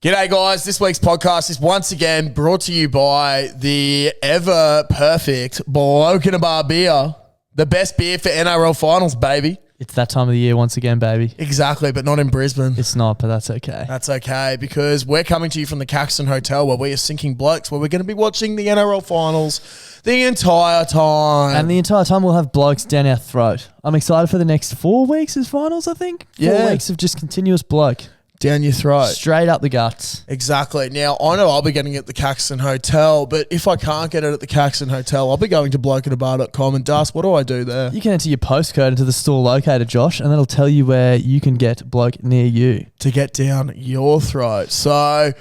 G'day guys, this week's podcast is once again brought to you by the ever perfect Bloke in a Bar beer. The best beer for NRL finals, baby. It's that time of the year once again, baby. Exactly, but not in Brisbane. It's not, but that's okay. That's okay because we're coming to you from the Caxton Hotel where we are sinking blokes, where we're going to be watching the NRL finals the entire time. And the entire time we'll have blokes down our throat. I'm excited for the next 4 weeks as finals, I think. 4 weeks of just continuous bloke. Down your throat. Straight up the guts. Exactly. Now, I know I'll be getting it at the Caxton Hotel, but if I can't get it at the Caxton Hotel, I'll be going to blokeinabar.com. And Das, what do I do there? You can enter your postcode into the store locator, Josh, and that'll tell you where you can get bloke near you. To get down your throat. So,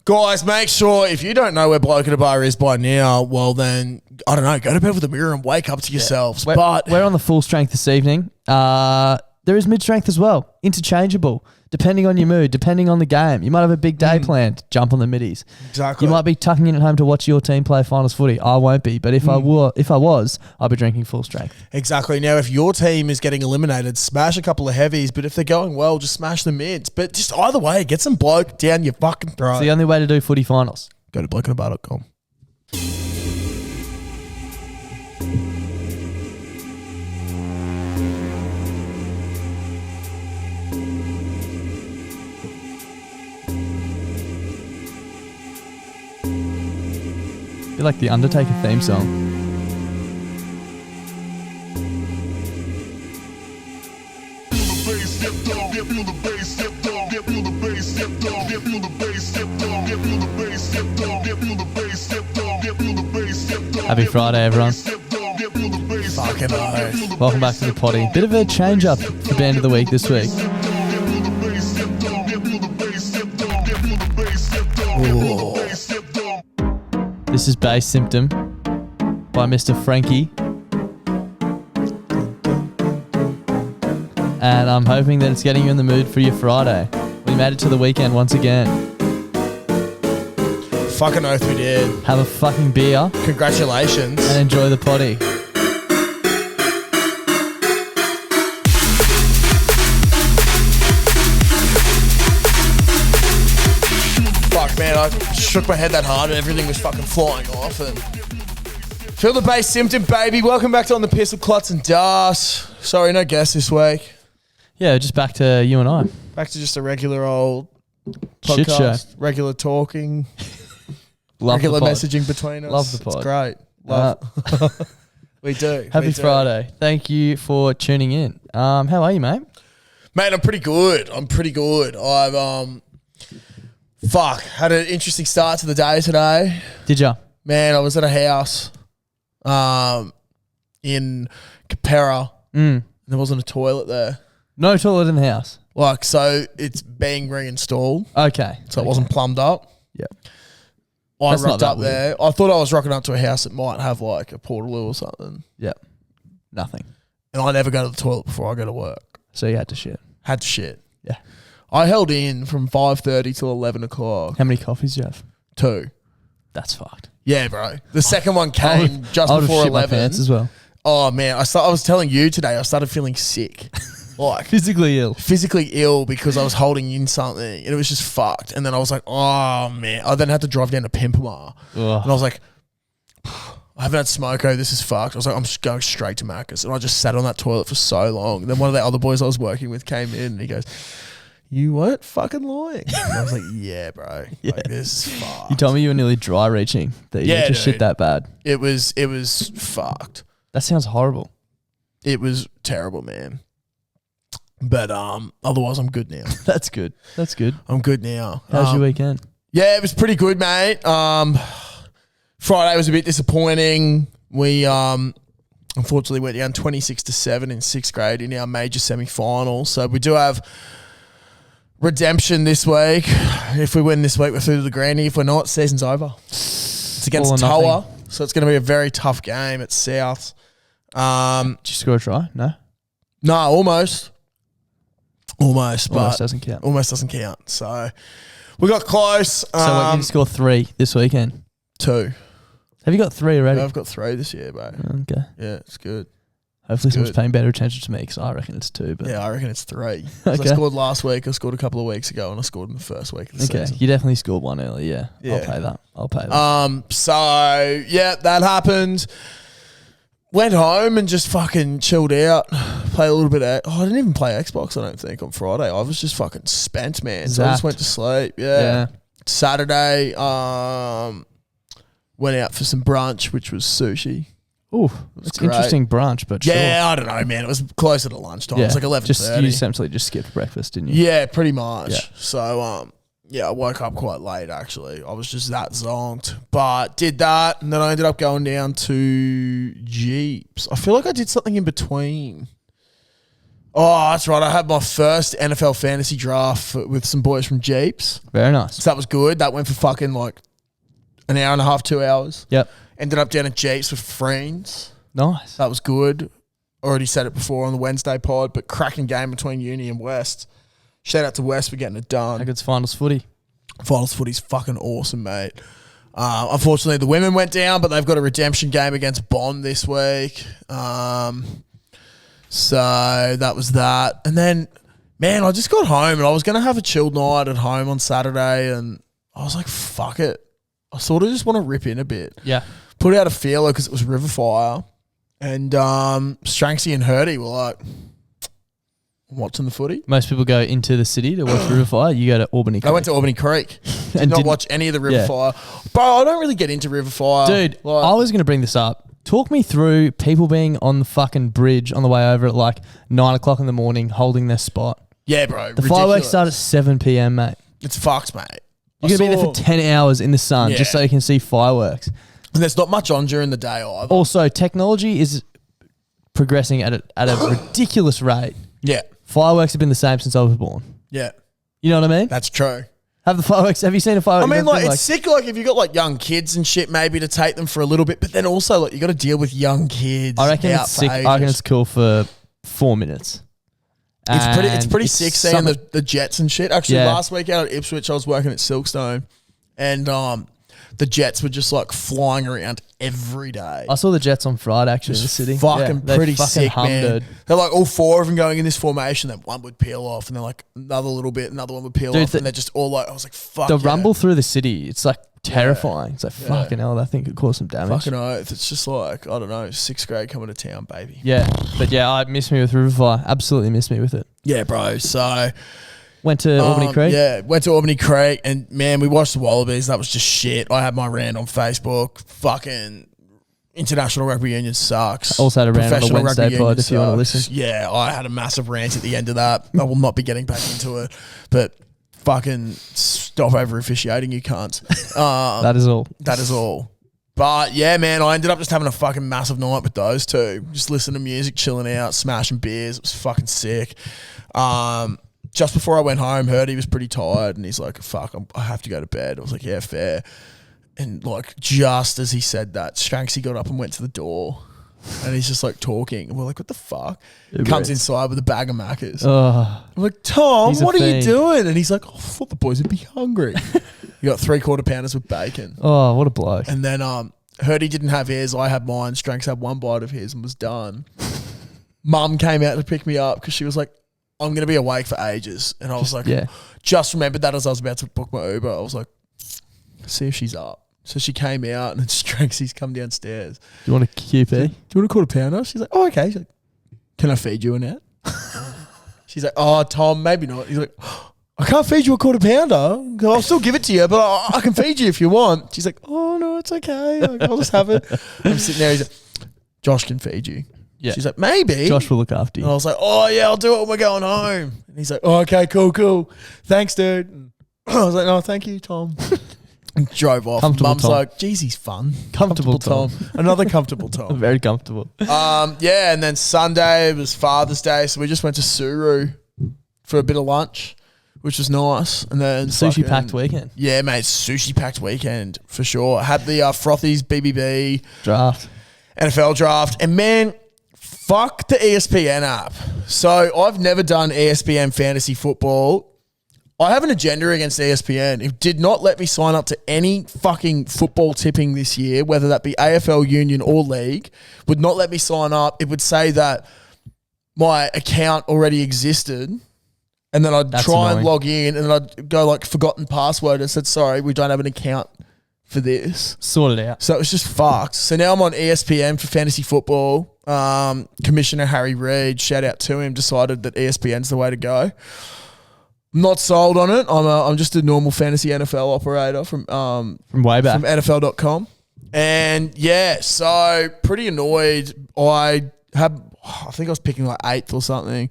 guys, make sure if you don't know where Bloke in a Bar is by now, well then, I don't know, go to bed with a mirror and wake up to yourselves. We're on the full strength this evening. There is mid-strength as well. Interchangeable. Depending on your mood, depending on the game. You might have a big day planned. Jump on the middies. Exactly. You might be tucking in at home to watch your team play finals footy. I won't be, but if I was, I'd be drinking full strength. Exactly. Now, if your team is getting eliminated, smash a couple of heavies, but if they're going well, just smash the mids. But just either way, get some bloke down your fucking throat. It's the only way to do footy finals. Go to blokeinabar.com. Be like the Undertaker theme song. Happy Friday, everyone. Fucking oath. Welcome back to the potty. Bit of a change up for Band of the Week this week. Ooh. This is Bass Symptom by Mr. Frankie. And I'm hoping that it's getting you in the mood for your Friday. We made it to the weekend once again. Fucking oath we did. Have a fucking beer. Congratulations. And enjoy the potty. Fuck, man, I shook my head that hard and everything was fucking flying off. And feel the Bass Symptom, baby. Welcome back to On the Piss with Klutz and Das. Sorry, no guest this week. Yeah, just back to you and I. Back to just a regular old Shit podcast. show. Regular talking. Love regular the pod. messaging between us. Love the pod. It's great. Love. We do. Happy Friday. Thank you for tuning in. How are you, mate? Mate, I'm pretty good. I've had an interesting start to the day today. Did ya? Man, I was at a house in Capera and there wasn't a toilet there. No toilet in the house. Like, so it's being reinstalled. Okay. So it wasn't plumbed up. Yep. I That's not rocked that up there. I thought I was rocking up to a house that might have like a portaloo or something. Yep. Nothing. And I never go to the toilet before I go to work. So you had to shit. Had to shit. Yeah. I held in from 5:30 till 11 o'clock. How many coffees do you have? 2. That's fucked. Yeah, bro. The second one came just I would have before shit my 11 pants as well. Oh man, I was telling you today, I started feeling sick. Like Physically ill. physically ill because I was holding in something and it was just fucked. And then I was like, oh man. I then had to drive down to Pimpamar. And I was like, I haven't had smoko, this is fucked. I was like, I'm just going straight to Macca's. And I just sat on that toilet for so long. And then one of the other boys I was working with came in and he goes, you weren't fucking lying. And I was like, yeah, bro. Yeah. Like, this is fucked. You told me you were nearly dry reaching. That you had to shit that bad. It was fucked. That sounds horrible. It was terrible, man. But otherwise, I'm good now. That's good. That's good. I'm good now. How's your weekend? Yeah, it was pretty good, mate. Friday was a bit disappointing. We unfortunately went down 26-7 in 6th grade in our major semi-final. So we do have redemption this week. If we win this week, we're through to the granny. If we're not, season's over. It's against Toa, so it's going to be a very tough game at South. Did you score a try? No? No, almost. Almost doesn't count. Almost doesn't count. So we got close. So what, you score 3 this weekend? 2. Have you got 3 already? Yeah, I've got 3 this year, bro. Okay. Yeah, it's good. Hopefully someone's good. paying better attention to me because I reckon it's 2. But Yeah, I reckon it's 3. 'Cause Okay. I scored last week. I scored a couple of weeks ago, and I scored in the first week of the okay, season. you definitely scored 1 early. Yeah, Yeah. I'll pay that. So yeah, that happened. Went home and just fucking chilled out. Played a little bit of... I didn't even play Xbox, I don't think, on Friday. I was just fucking spent, man. So I just Zapped. went to sleep. Yeah. Saturday, went out for some brunch, which was sushi. Ooh, it's great. interesting brunch, but Yeah, sure. I don't know, man. It was closer to lunchtime. Yeah. It was like 11:30. You essentially just skipped breakfast, didn't you? Yeah, pretty much. Yeah. So, I woke up quite late, actually. I was just that zonked. But did that, and then I ended up going down to Jeeps. I feel like I did something in between. Oh, that's right. I had my first NFL fantasy draft with some boys from Jeeps. Very nice. So that was good. That went for fucking like an hour and a half, 2 hours. Yep. Ended up down at Jeeps with friends. Nice. That was good. Already said it before on the Wednesday pod, but cracking game between Uni and West. Shout out to West for getting it done. How good's finals footy? Finals footy's fucking awesome, mate. Unfortunately, the women went down, but they've got a redemption game against Bond this week. So that was that. And then, man, I just got home and I was going to have a chilled night at home on Saturday, and I was like, fuck it. I sort of just want to rip in a bit. Yeah. Put out a feeler because it was Riverfire. And Stranksy and Hurdy were like, watching the footy. Most people go into the city to watch Riverfire. You go to Albany Creek. I went to Albany Creek. Did not watch any of the Riverfire. Bro, I don't really get into Riverfire. Dude, I was going to bring this up. Talk me through people being on the fucking bridge on the way over at like 9 o'clock in the morning holding their spot. Yeah, bro. The fireworks start at 7 p.m, mate. It's fucked, mate. You're going to be there for 10 hours in the sun just so you can see fireworks. And there's not much on during the day either. Also, technology is progressing at a ridiculous rate. Yeah. Fireworks have been the same since I was born. Yeah. You know what I mean? That's true. Have you seen a firework? I mean, like, it's sick, like, if you got, like, young kids and shit, maybe to take them for a little bit, but then also, like, you got to deal with young kids. I reckon it's sick. I reckon it's cool for 4 minutes. It's pretty sick seeing the jets and shit. Actually, last week out at Ipswich, I was working at Silkstone, and the jets were just like flying around every day. I saw the jets on Friday actually in the city. Fucking pretty sick, man. Dude. They're like all 4 of them going in this formation. Then one would peel off, and then like another little bit, another one would peel off, and they're just all like, I was like, fuck. The rumble through the city, it's like terrifying. It's like fucking hell. I think it could cause some damage. Fucking oath. It's just like, I don't know, 6th grade coming to town, baby. Yeah, but yeah, I miss me with Riverfire. Absolutely miss me with it. Yeah, bro. So. Went to Albany Creek? Yeah, went to Albany Creek, and man, we watched the Wallabies. That was just shit. I had my rant on Facebook. Fucking International Rugby Union sucks. Also had a rant on the Wednesday Rugby pod Union if you want to listen. Yeah, I had a massive rant at the end of that. I will not be getting back into it, but fucking stop over officiating, you cunts. That is all. That is all. But yeah, man, I ended up just having a fucking massive night with those two. Just listening to music, chilling out, smashing beers. It was fucking sick. Just before I went home, heard he was pretty tired, and he's like, fuck, I have to go to bed. I was like, yeah, fair. And like, just as he said that, Shanksy got up and went to the door, and he's just like talking. And we're like, what the fuck? Comes inside with a bag of Maccas. I'm like, Tom, what are you doing? And he's like, I thought the boys would be hungry. You got 3/4 pounders with bacon. Oh, what a bloke. And then heard he didn't have his. I had mine. Stranks had one bite of his and was done. Mum came out to pick me up because she was like, I'm going to be awake for ages. And I was like, just remembered that as I was about to book my Uber. I was like, see if she's up. So she came out, and Stranksy's come downstairs. Do you want a QP? Do you want a 1/4 pounder? She's like, oh, okay. She's like, can I feed you a net? She's like, oh, Tom, maybe not. He's like, I can't feed you a 1/4 pounder. I'll still give it to you, but I can feed you if you want. She's like, oh, no, it's okay. I'll just have it. I'm sitting there. He's like, Josh can feed you. Yeah. She's like, maybe. Josh will look after you. And I was like, oh, yeah, I'll do it when we're going home. And he's like, oh, okay, cool. Thanks, dude. And I was like, no, thank you, Tom. And drove off. Mum's Tom. like, geez, he's fun. Comfortable Tom. Another comfortable Tom. Very comfortable. Yeah, and then Sunday was Father's Day, so we just went to Suru for a bit of lunch, which was nice. And then Sushi-packed weekend. Yeah, mate, sushi-packed weekend for sure. Had the Frothies BBB. Draft. NFL draft. And, man, fuck the ESPN app. So I've never done ESPN fantasy football. I have an agenda against ESPN. It did not let me sign up to any fucking football tipping this year, whether that be AFL, Union or League. Would not let me sign up. It would say that my account already existed. And then I'd try and log in and then I'd go like forgotten password and said, sorry, we don't have an account for this. Sort it out. So it was just fucked. So now I'm on ESPN for fantasy football. Commissioner Harry Reid, shout out to him, decided that ESPN's the way to go. Not sold on it. I'm just a normal fantasy NFL operator from way back from NFL.com. And yeah, so pretty annoyed. I think I was picking like 8th or something.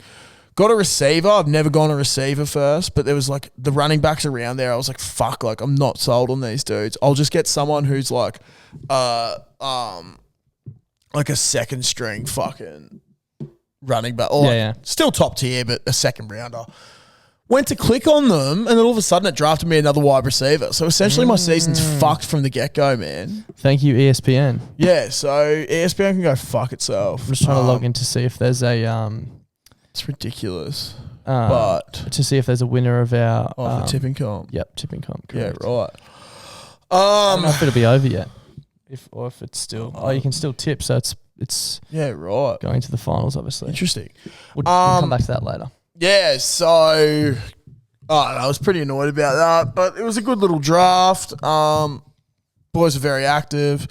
Got a receiver. I've never gone a receiver first, but there was like the running backs around there. I was like, fuck, like I'm not sold on these dudes. I'll just get someone who's like a second string fucking running back. Or still top tier, but a second rounder. Went to click on them, and then all of a sudden it drafted me another wide receiver. So essentially my season's fucked from the get-go, man. Thank you, ESPN. Yeah, so ESPN can go fuck itself. I'm just trying to log in to see if there's a... It's ridiculous. But... To see if there's a winner of our... the tipping comp. Yep, tipping comp. Correct. Yeah, right. I don't know if it'll be over yet. If it's still... you can still tip, so it's... Yeah, right. Going to the finals, obviously. Interesting. We'll come back to that later. Yeah, so I was pretty annoyed about that, but it was a good little draft. Boys were very active.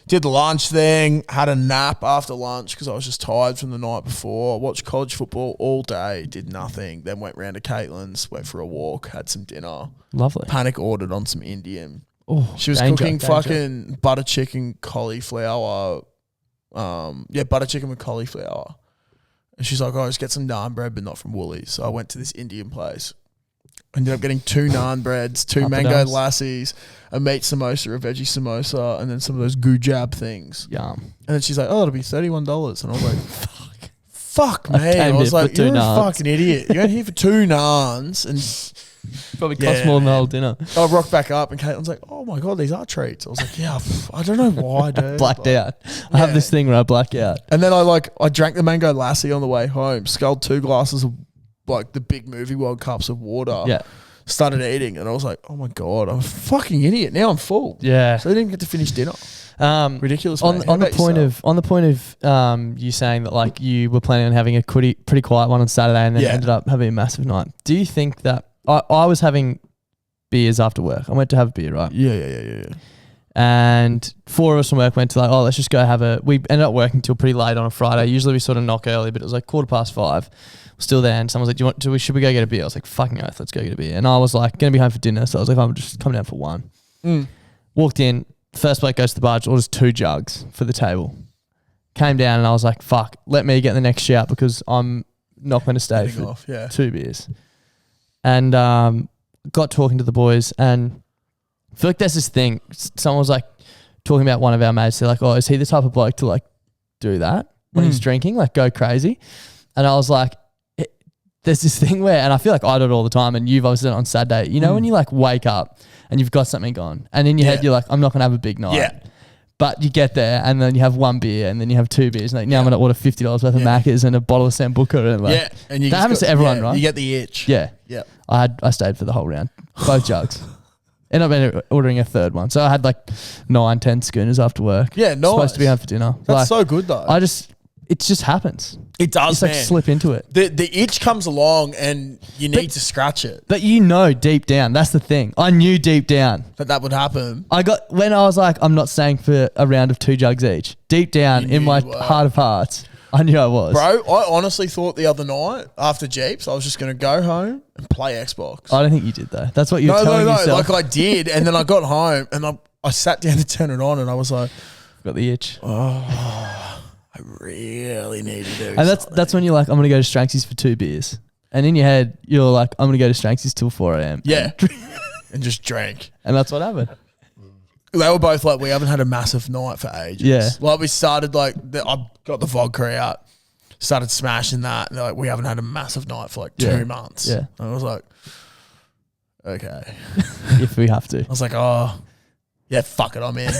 Did the lunch thing, had a nap after lunch because I was just tired from the night before. Watched college football all day, did nothing. Then went round to Caitlin's, went for a walk, had some dinner. Lovely. Panic ordered on some Indian. Oh, she was cooking fucking butter chicken cauliflower. Butter chicken with cauliflower. And she's like, just get some naan bread, but not from Woolies. So I went to this Indian place. Ended up getting 2 naan breads, 2 mango lassis, a meat samosa, a veggie samosa, and then some of those gujab things. Yum. And then she's like, it'll be $31. And I was like, fuck me. I was like, you're a fucking idiot. You went here for 2 naans and... Probably cost more than the whole dinner. I rocked back up and Caitlin's like, oh my God, these are treats. I was like, yeah, I don't know why, dude. Blacked out. I have this thing where I black out. And then I drank the mango lassi on the way home, sculled 2 glasses of like the big movie world cups of water. Yeah. Started eating and I was like, oh my God, I'm a fucking idiot. Now I'm full. Yeah. So I didn't even get to finish dinner. Ridiculous. On the point of you saying that like you were planning on having a pretty quiet one on Saturday and then ended up having a massive night. Do you think that I was having beers after work. I went to have a beer, right? Yeah. And 4 of us from work went to like, let's just go we ended up working till pretty late on a Friday. Usually we sort of knock early, but it was like 5:15. We're still there and someone was like, should we go get a beer? I was like, fucking oath, let's go get a beer. And I was like, going to be home for dinner. So I was like, I'm just coming down for one. Walked in, first bloke goes to the bar, orders 2 jugs for the table. Came down and I was like, fuck, let me get the next shout because I'm not going to stay for 2 beers. And got talking to the boys and I feel like there's this thing. Someone was like talking about one of our mates. They're like, is he the type of bloke to like do that when he's drinking, like go crazy? And I was like, there's this thing where, and I feel like I do it all the time and you've obviously done it on Saturday, you know, when you like wake up and you've got something on and in your head you're like, I'm not going to have a big night. Yeah. But you get there and then you have 1 beer and then you have 2 beers. And like, now I'm going to order $50 worth of Maccas and a bottle of Sambuca. And like, and you that happens to everyone, right? You get the itch. Yeah. I stayed for the whole round. Both jugs. Ended up ordering a 3rd one. So I had like 9-10 schooners after work. Yeah, nice. Supposed to be home for dinner. That's so good though. It just happens. It does, man. Like slip into it. The itch comes along and you need to scratch it. But you know deep down, that's the thing. I knew deep down that would happen. When I was like, I'm not staying for a round of 2 jugs each. Deep down in my heart of hearts, I knew I was. Bro, I honestly thought the other night after Jeeps, I was just going to go home and play Xbox. I don't think you did though. That's what you were telling yourself. No, like I did. And then I got home and I sat down to turn it on and I was like, got the itch. I really need to do and that's when you're like, I'm going to go to Stranksy's for 2 beers. And in your head, you're like, I'm going to go to Stranksy's till 4 a.m. Yeah. And just drank. And that's what happened. They were both like, we haven't had a massive night for ages. Yeah. Like we started I got the vodka out, started smashing that. And they're like, we haven't had a massive night for like 2 months. Yeah. And I was like, okay. If we have to. I was like, yeah, fuck it, I'm in.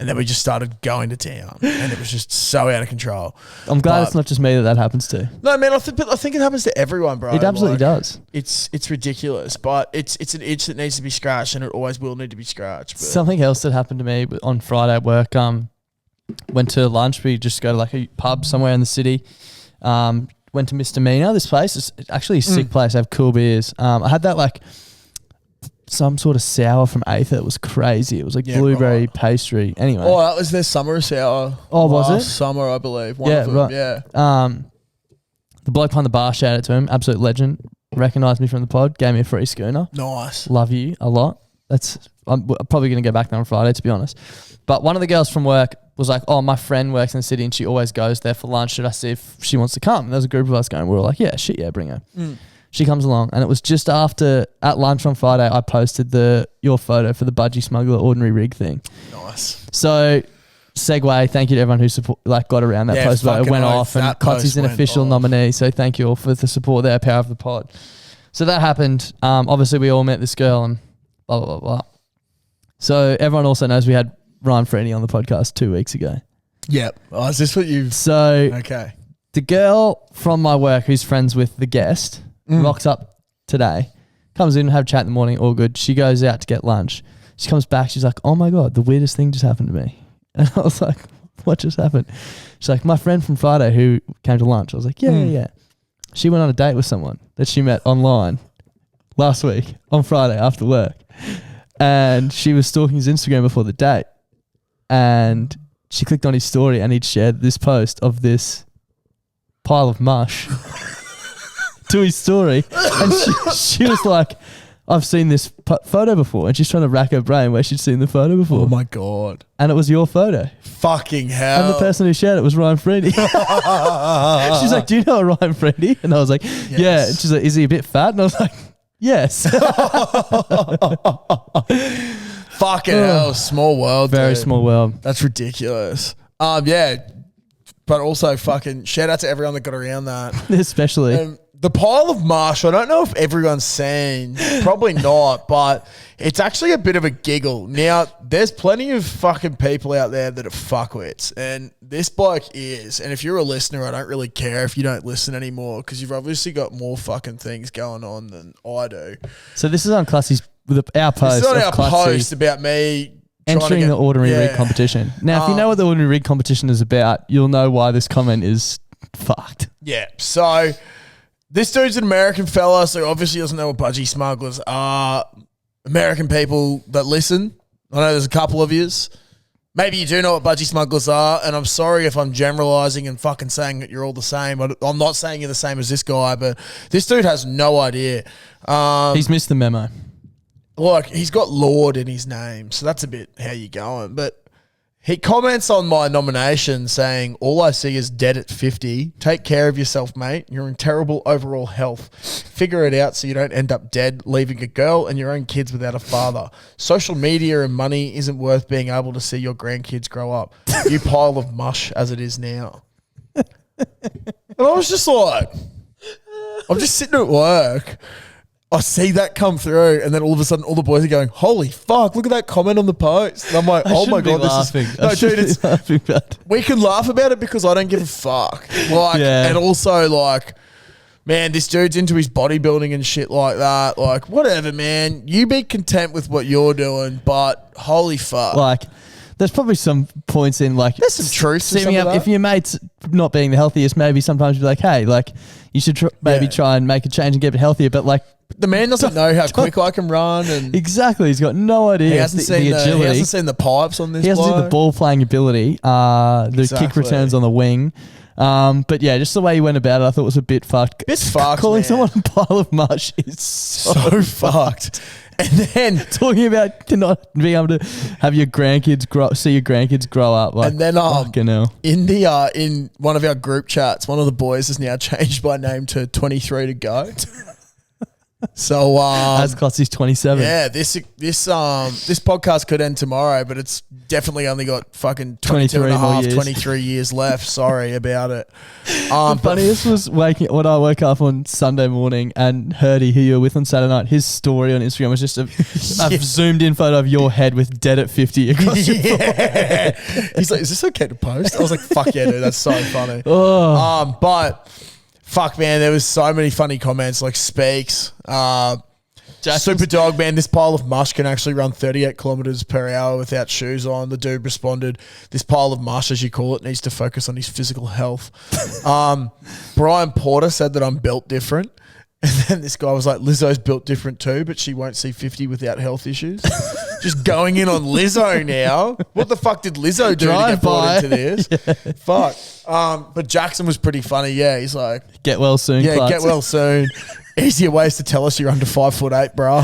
And then we just started going to town, and it was just so out of control. I'm glad it's not just me that happens to. No, man, I think it happens to everyone, bro. It absolutely does. It's ridiculous, but it's an itch that needs to be scratched, and it always will need to be scratched. But. Something else that happened to me on Friday at work. Went to lunch. We just go to like a pub somewhere in the city. Went to Misdemeanor. This place is actually a sick place. They have cool beers. I had that like some sort of sour from Aether. It was crazy. It was like blueberry pastry. Anyway. Oh, that was their summer sour. Oh, was it? Summer, I believe. One of them, right. Yeah. The bloke behind the bar, shout out to him. Absolute legend. Recognised me from the pod. Gave me a free schooner. Nice. Love you a lot. I'm probably going to go back there on Friday, to be honest. But one of the girls from work was like, oh, my friend works in the city and she always goes there for lunch. Should I see if she wants to come? And there's a group of us going. We were like, yeah, bring her. She comes along, and it was just after, at lunch on Friday, I posted your photo for the Budgie Smuggler Ordinary Rig thing. Nice. So, segue, thank you to everyone who got around that post. But it went off, and Cotsy's an official nominee. So thank you all for the support there, Power of the Pod. So that happened. Obviously, we all met this girl and blah, blah, blah, blah. So everyone also knows we had Ryan Freddie on the podcast 2 weeks ago. Yep. Oh, is this what you've... So, okay. The girl from my work who's friends with the guest rocks up today, comes in, have a chat in the morning, all good. She goes out to get lunch. She comes back, she's like, oh my God, the weirdest thing just happened to me. And I was like, what just happened? She's like, my friend from Friday who came to lunch. I was like, yeah. She went on a date with someone that she met online last week on Friday after work. And she was stalking his Instagram before the date. And she clicked on his story and he'd shared this post of this pile of mush to his story. And she was like, I've seen this photo before. And she's trying to rack her brain where she'd seen the photo before. Oh my God. And it was your photo. Fucking hell. And the person who shared it was Ryan Freddie. She's like, do you know Ryan Freddie? And I was like, yeah. And she's like, is he a bit fat? And I was like, yes. Fucking hell. Small world, Very dude. small world. That's ridiculous. Yeah. But also fucking shout out to everyone that got around that. Especially. The pile of mush, I don't know if everyone's seen, probably not, but it's actually a bit of a giggle. Now, there's plenty of fucking people out there that are fuckwits, and this bloke is. And if you're a listener, I don't really care if you don't listen anymore because you've obviously got more fucking things going on than I do. So this is on Classy's, our post. This is on our post about me entering the ordinary rig competition. Now, if you know what the ordinary rig competition is about, you'll know why this comment is fucked. Yeah, so... This dude's an American fella, so obviously doesn't know what budgie smugglers are. American people that listen, I know there's a couple of yous. Maybe you do know what budgie smugglers are, and I'm sorry if I'm generalising and fucking saying that you're all the same. I'm not saying you're the same as this guy, but this dude has no idea. He's missed the memo. Look, he's got Lord in his name, so that's a bit how you going. But he comments on my nomination saying, all I see is dead at 50. Take care of yourself, mate. You're in terrible overall health. Figure it out so you don't end up dead, leaving a girl and your own kids without a father. Social media and money isn't worth being able to see your grandkids grow up. You pile of mush as it is now. And I was just like, I'm just sitting at work. I see that come through, and then all of a sudden, all the boys are going, "Holy fuck! Look at that comment on the post." And I'm like, "Oh my God, this is no, dude. We can laugh about it because I don't give a fuck." And also like, man, this dude's into his bodybuilding and shit like that. Like, whatever, man. You be content with what you're doing, but holy fuck, like. There's probably some points in like there's some truth to some of that. If your mate's not being the healthiest, maybe sometimes you'd be like, hey, like you should try and make a change and get a bit healthier. But like the man doesn't know how quick I can run, and exactly, he's got no idea. He hasn't seen the agility. He hasn't seen the pipes on this. He hasn't seen the ball playing ability. The kick returns on the wing. But yeah, just the way he went about it, I thought was a bit fucked. Calling someone a pile of mush is so fucked. And then talking about to not being able to have your grandkids see your grandkids grow up. Like, and then fucking hell. In one of our group chats, one of the boys has now changed my name to 23 to go. So As Klotzy's 27. yeah, this podcast could end tomorrow, but it's definitely only got fucking 22 and a half, 23 years left. Sorry about it. The funniest was when I woke up on Sunday morning and Hurdy, who you were with on Saturday night, his story on Instagram was just a zoomed in photo of your head with dead at 50 across your forehead. He's like, is this okay to post? I was like, fuck yeah, dude, that's so funny. Oh. But fuck, man, there was so many funny comments like Speaks. Super dog, man, this pile of mush can actually run 38 kilometers per hour without shoes on. The dude responded, this pile of mush, as you call it, needs to focus on his physical health. Brian Porter said that I'm built different. And then this guy was like, Lizzo's built different too, but she won't see 50 without health issues. Just going in on Lizzo now. What the fuck did Lizzo do to get brought into this? Yeah. Fuck. But Jackson was pretty funny. Yeah, he's like, get well soon, yeah, Clarks. get well soon. Easier ways to tell us you're under 5'8", bro.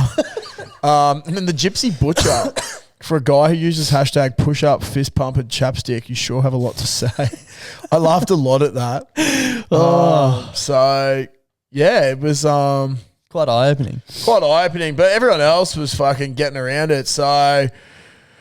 And then the Gypsy Butcher, for a guy who uses hashtag push up, fist pump, and chapstick, you sure have a lot to say. I laughed a lot at that. So yeah, it was quite eye-opening. But everyone else was fucking getting around it. So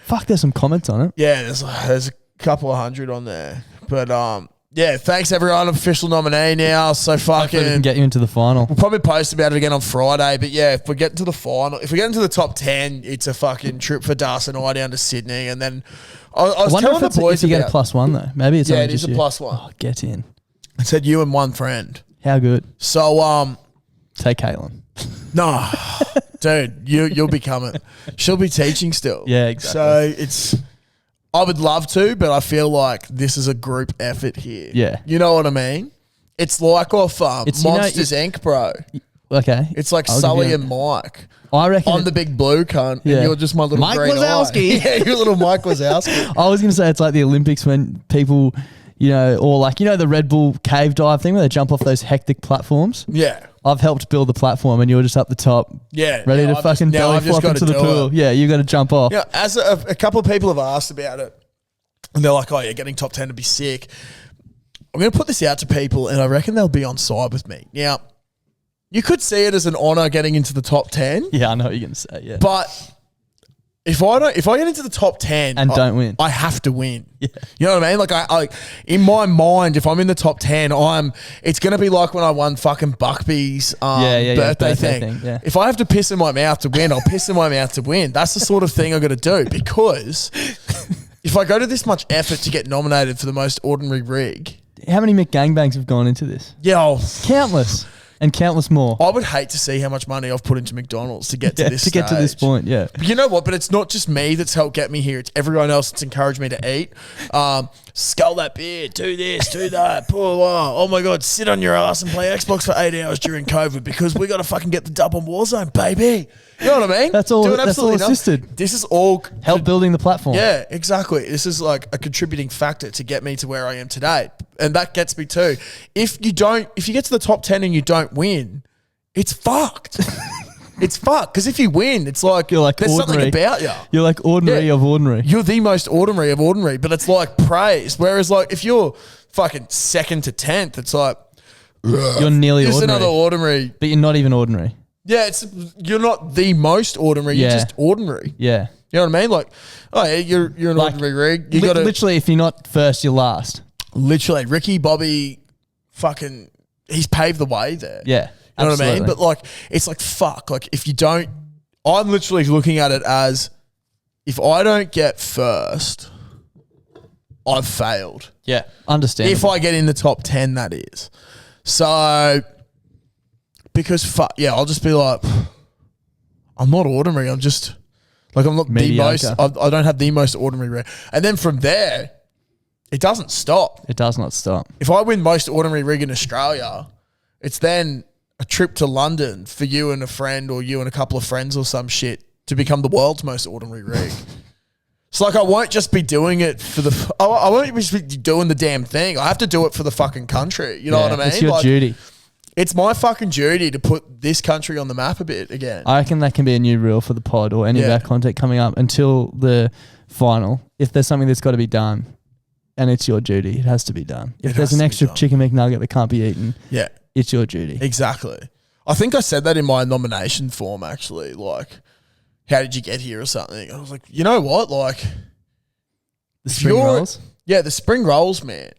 fuck, there's some comments on it. Yeah, there's a couple of hundred on there. But yeah, thanks everyone. I'm official nominee now. So fucking we can get you into the final. We'll probably post about it again on Friday. But yeah, if we get into the final, if we get into the top 10, it's a fucking trip for Das and I down to Sydney. And then I was telling the boys if you get a +1 though. Maybe it's it is a +1. Oh, get in. I said you and one friend. How good? So take Caitlin. No, dude, you'll be coming. She'll be teaching still. Yeah, exactly. So I would love to, but I feel like this is a group effort here. Yeah. You know what I mean? It's like off Monsters Inc., bro. Okay. It's like Sully and Mike. I reckon I'm the big blue cunt, and you're just my little Mike green Wazowski. eye. Yeah, you're little Mike Wazowski. I was going to say it's like the Olympics when people, or like, the Red Bull cave dive thing where they jump off those hectic platforms. Yeah. I've helped build the platform and you're just up the top. Yeah. Ready to fucking belly flop into the pool. Yeah, you got to jump off. Yeah, as a couple of people have asked about it, and they're like, oh, yeah, getting top 10 to be sick. I'm going to put this out to people, and I reckon they'll be on side with me. Now, you could see it as an honour getting into the top 10. Yeah, I know what you're going to say, yeah. But if I get into the top 10 and don't win, I have to win. Yeah. You know what I mean? Like I in my mind, if I'm in the top 10, it's going to be like when I won fucking Buckby's birthday thing. Yeah. If I have to piss in my mouth to win, I'll piss in my mouth to win. That's the sort of thing I'm going to do, because if I go to this much effort to get nominated for the most ordinary rig. How many McGangbangs have gone into this? Yeah. Countless. And countless more. I would hate to see how much money I've put into McDonald's to get to this get to this point, yeah. But you know what? But it's not just me that's helped get me here. It's everyone else that's encouraged me to eat. Scull that beer, do this, do that. Oh my God, sit on your ass and play Xbox for 8 hours during COVID because we got to fucking get the dub on Warzone, baby. You know what I mean? That's all assisted. This is all help building the platform. Yeah, exactly. This is like a contributing factor to get me to where I am today. And that gets me too. If you get to the top 10 and you don't win, it's fucked. It's fucked. Because if you win, it's like you're like there's ordinary. something about you. You're like ordinary of ordinary. You're the most ordinary of ordinary, but it's like praise. Whereas like if you're fucking second to 10th, it's like you're nearly just ordinary. Another ordinary. But you're not even ordinary. Yeah, you're not the most ordinary. You're just ordinary. Yeah. You know what I mean? Like, oh yeah, you're an ordinary rig. You got literally, if you're not first, you're last. Literally, Ricky Bobby, fucking, he's paved the way there. Yeah, you know what I mean? But like, it's like fuck. Like, if you don't, I'm literally looking at it as, if I don't get first, I've failed. Yeah, understand. If I get in the top 10, that is. So, because fuck yeah, I'll just be like, I'm not ordinary. I'm just like, I'm not mediocre. The most. I don't have the most ordinary rig. And then from there, it doesn't stop. It does not stop. If I win most ordinary rig in Australia, it's then a trip to London for you and a friend, or you and a couple of friends or some shit, to become the world's most ordinary rig. It's like I won't just be doing it for I won't just be doing the damn thing. I have to do it for the fucking country. You know what I mean? It's your duty. It's my fucking duty to put this country on the map a bit again. I reckon that can be a new rule for the pod or any of our content coming up until the final. If there's something that's got to be done, and it's your duty, it has to be done. If there's an extra chicken McNugget that can't be eaten, it's your duty. Exactly. I think I said that in my nomination form, actually. Like, how did you get here or something? I was like, you know what? Like, The spring rolls? Yeah, the spring rolls, man.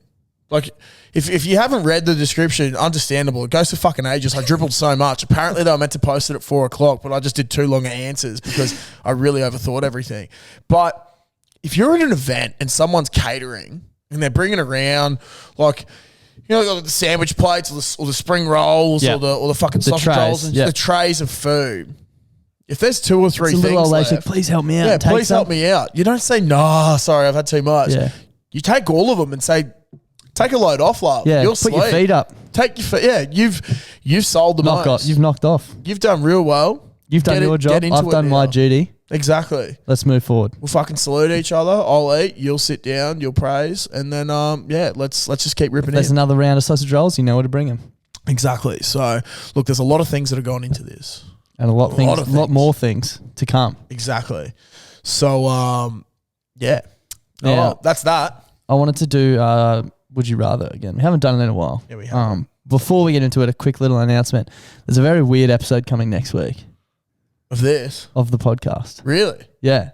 Like, if you haven't read the description, understandable. It goes for fucking ages. I dribbled so much. Apparently, they were meant to post it at 4 o'clock, but I just did too long of answers because I really overthought everything. But if you're at an event and someone's catering and they're bringing around, like, you know, the sandwich plates or the spring rolls or the fucking sausage rolls and the trays of food. If there's 2 or 3 things left, like, please help me out. Yeah, please help me out. You don't say, nah, sorry, I've had too much. Yeah. You take all of them and say, take a load off, love. Yeah, You're put your feet up. Take your feet. Yeah, you've sold the most. You've knocked off. You've done real well. You've done your job. I've done my duty. Exactly. Let's move forward. We'll fucking salute each other. I'll eat. You'll sit down. You'll praise, and then let's just keep ripping. There's another round of sausage rolls. You know where to bring them. Exactly. So look, there's a lot of things that have gone into this, and a lot more things to come. Exactly. So yeah. Now, that's that. I wanted to do Would You Rather again. We haven't done it in a while. Yeah, we haven't. Before we get into it, a quick little announcement. There's a very weird episode coming next week. Of this? Of the podcast. Really? Yeah.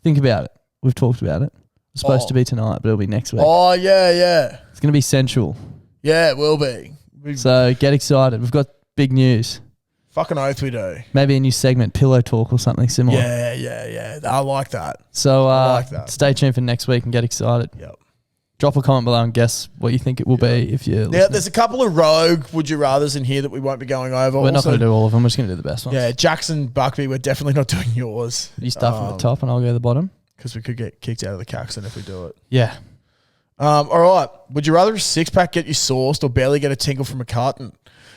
Think about it. We've talked about it. It's supposed to be tonight, but it'll be next week. Oh, yeah. It's going to be sensual. Yeah, it will be. So get excited. We've got big news. Fucking oath we do. Maybe a new segment, Pillow Talk or something similar. Yeah. I like that. So I like that. Stay tuned for next week and get excited. Yep. Drop a comment below and guess what you think it will be if you're listening. Now, there's a couple of rogue Would You Rathers in here that we won't be going over. We're not going to do all of them. We're just going to do the best ones. Yeah, Jackson Buckby, we're definitely not doing yours. You start from the top and I'll go to the bottom. Because we could get kicked out of the Caxton if we do it. Yeah. All right. Would you rather a 6-pack get you sauced or barely get a tinkle from a carton?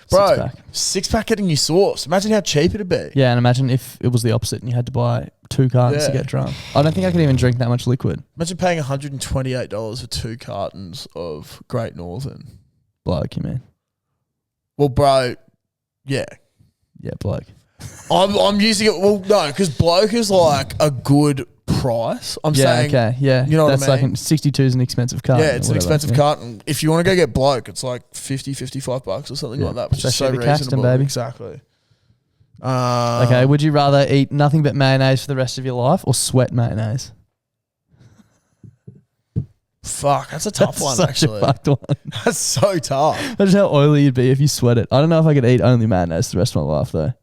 Bro, 6-pack getting you sauced. Imagine how cheap it'd be. Yeah, and imagine if it was the opposite and you had to buy 2 cartons to get drunk. I don't think I could even drink that much liquid. Imagine paying $128 for 2 cartons of Great Northern. Bloke, you mean? Well, bro, yeah. Yeah, bloke. I'm using it. Well, no, because bloke is like a good price. I'm saying. Okay, yeah. You know that's what I mean? Like 62 is an expensive carton. Yeah, it's an expensive carton. If you want to go get bloke, it's like $50-$55 or something like that, which is so reasonable. Caxton, baby. Exactly. Okay, would you rather eat nothing but mayonnaise for the rest of your life or sweat mayonnaise? Fuck, that's a tough one, such actually. A fucked one. That's so tough. Imagine how oily you'd be if you sweat it. I don't know if I could eat only mayonnaise the rest of my life, though.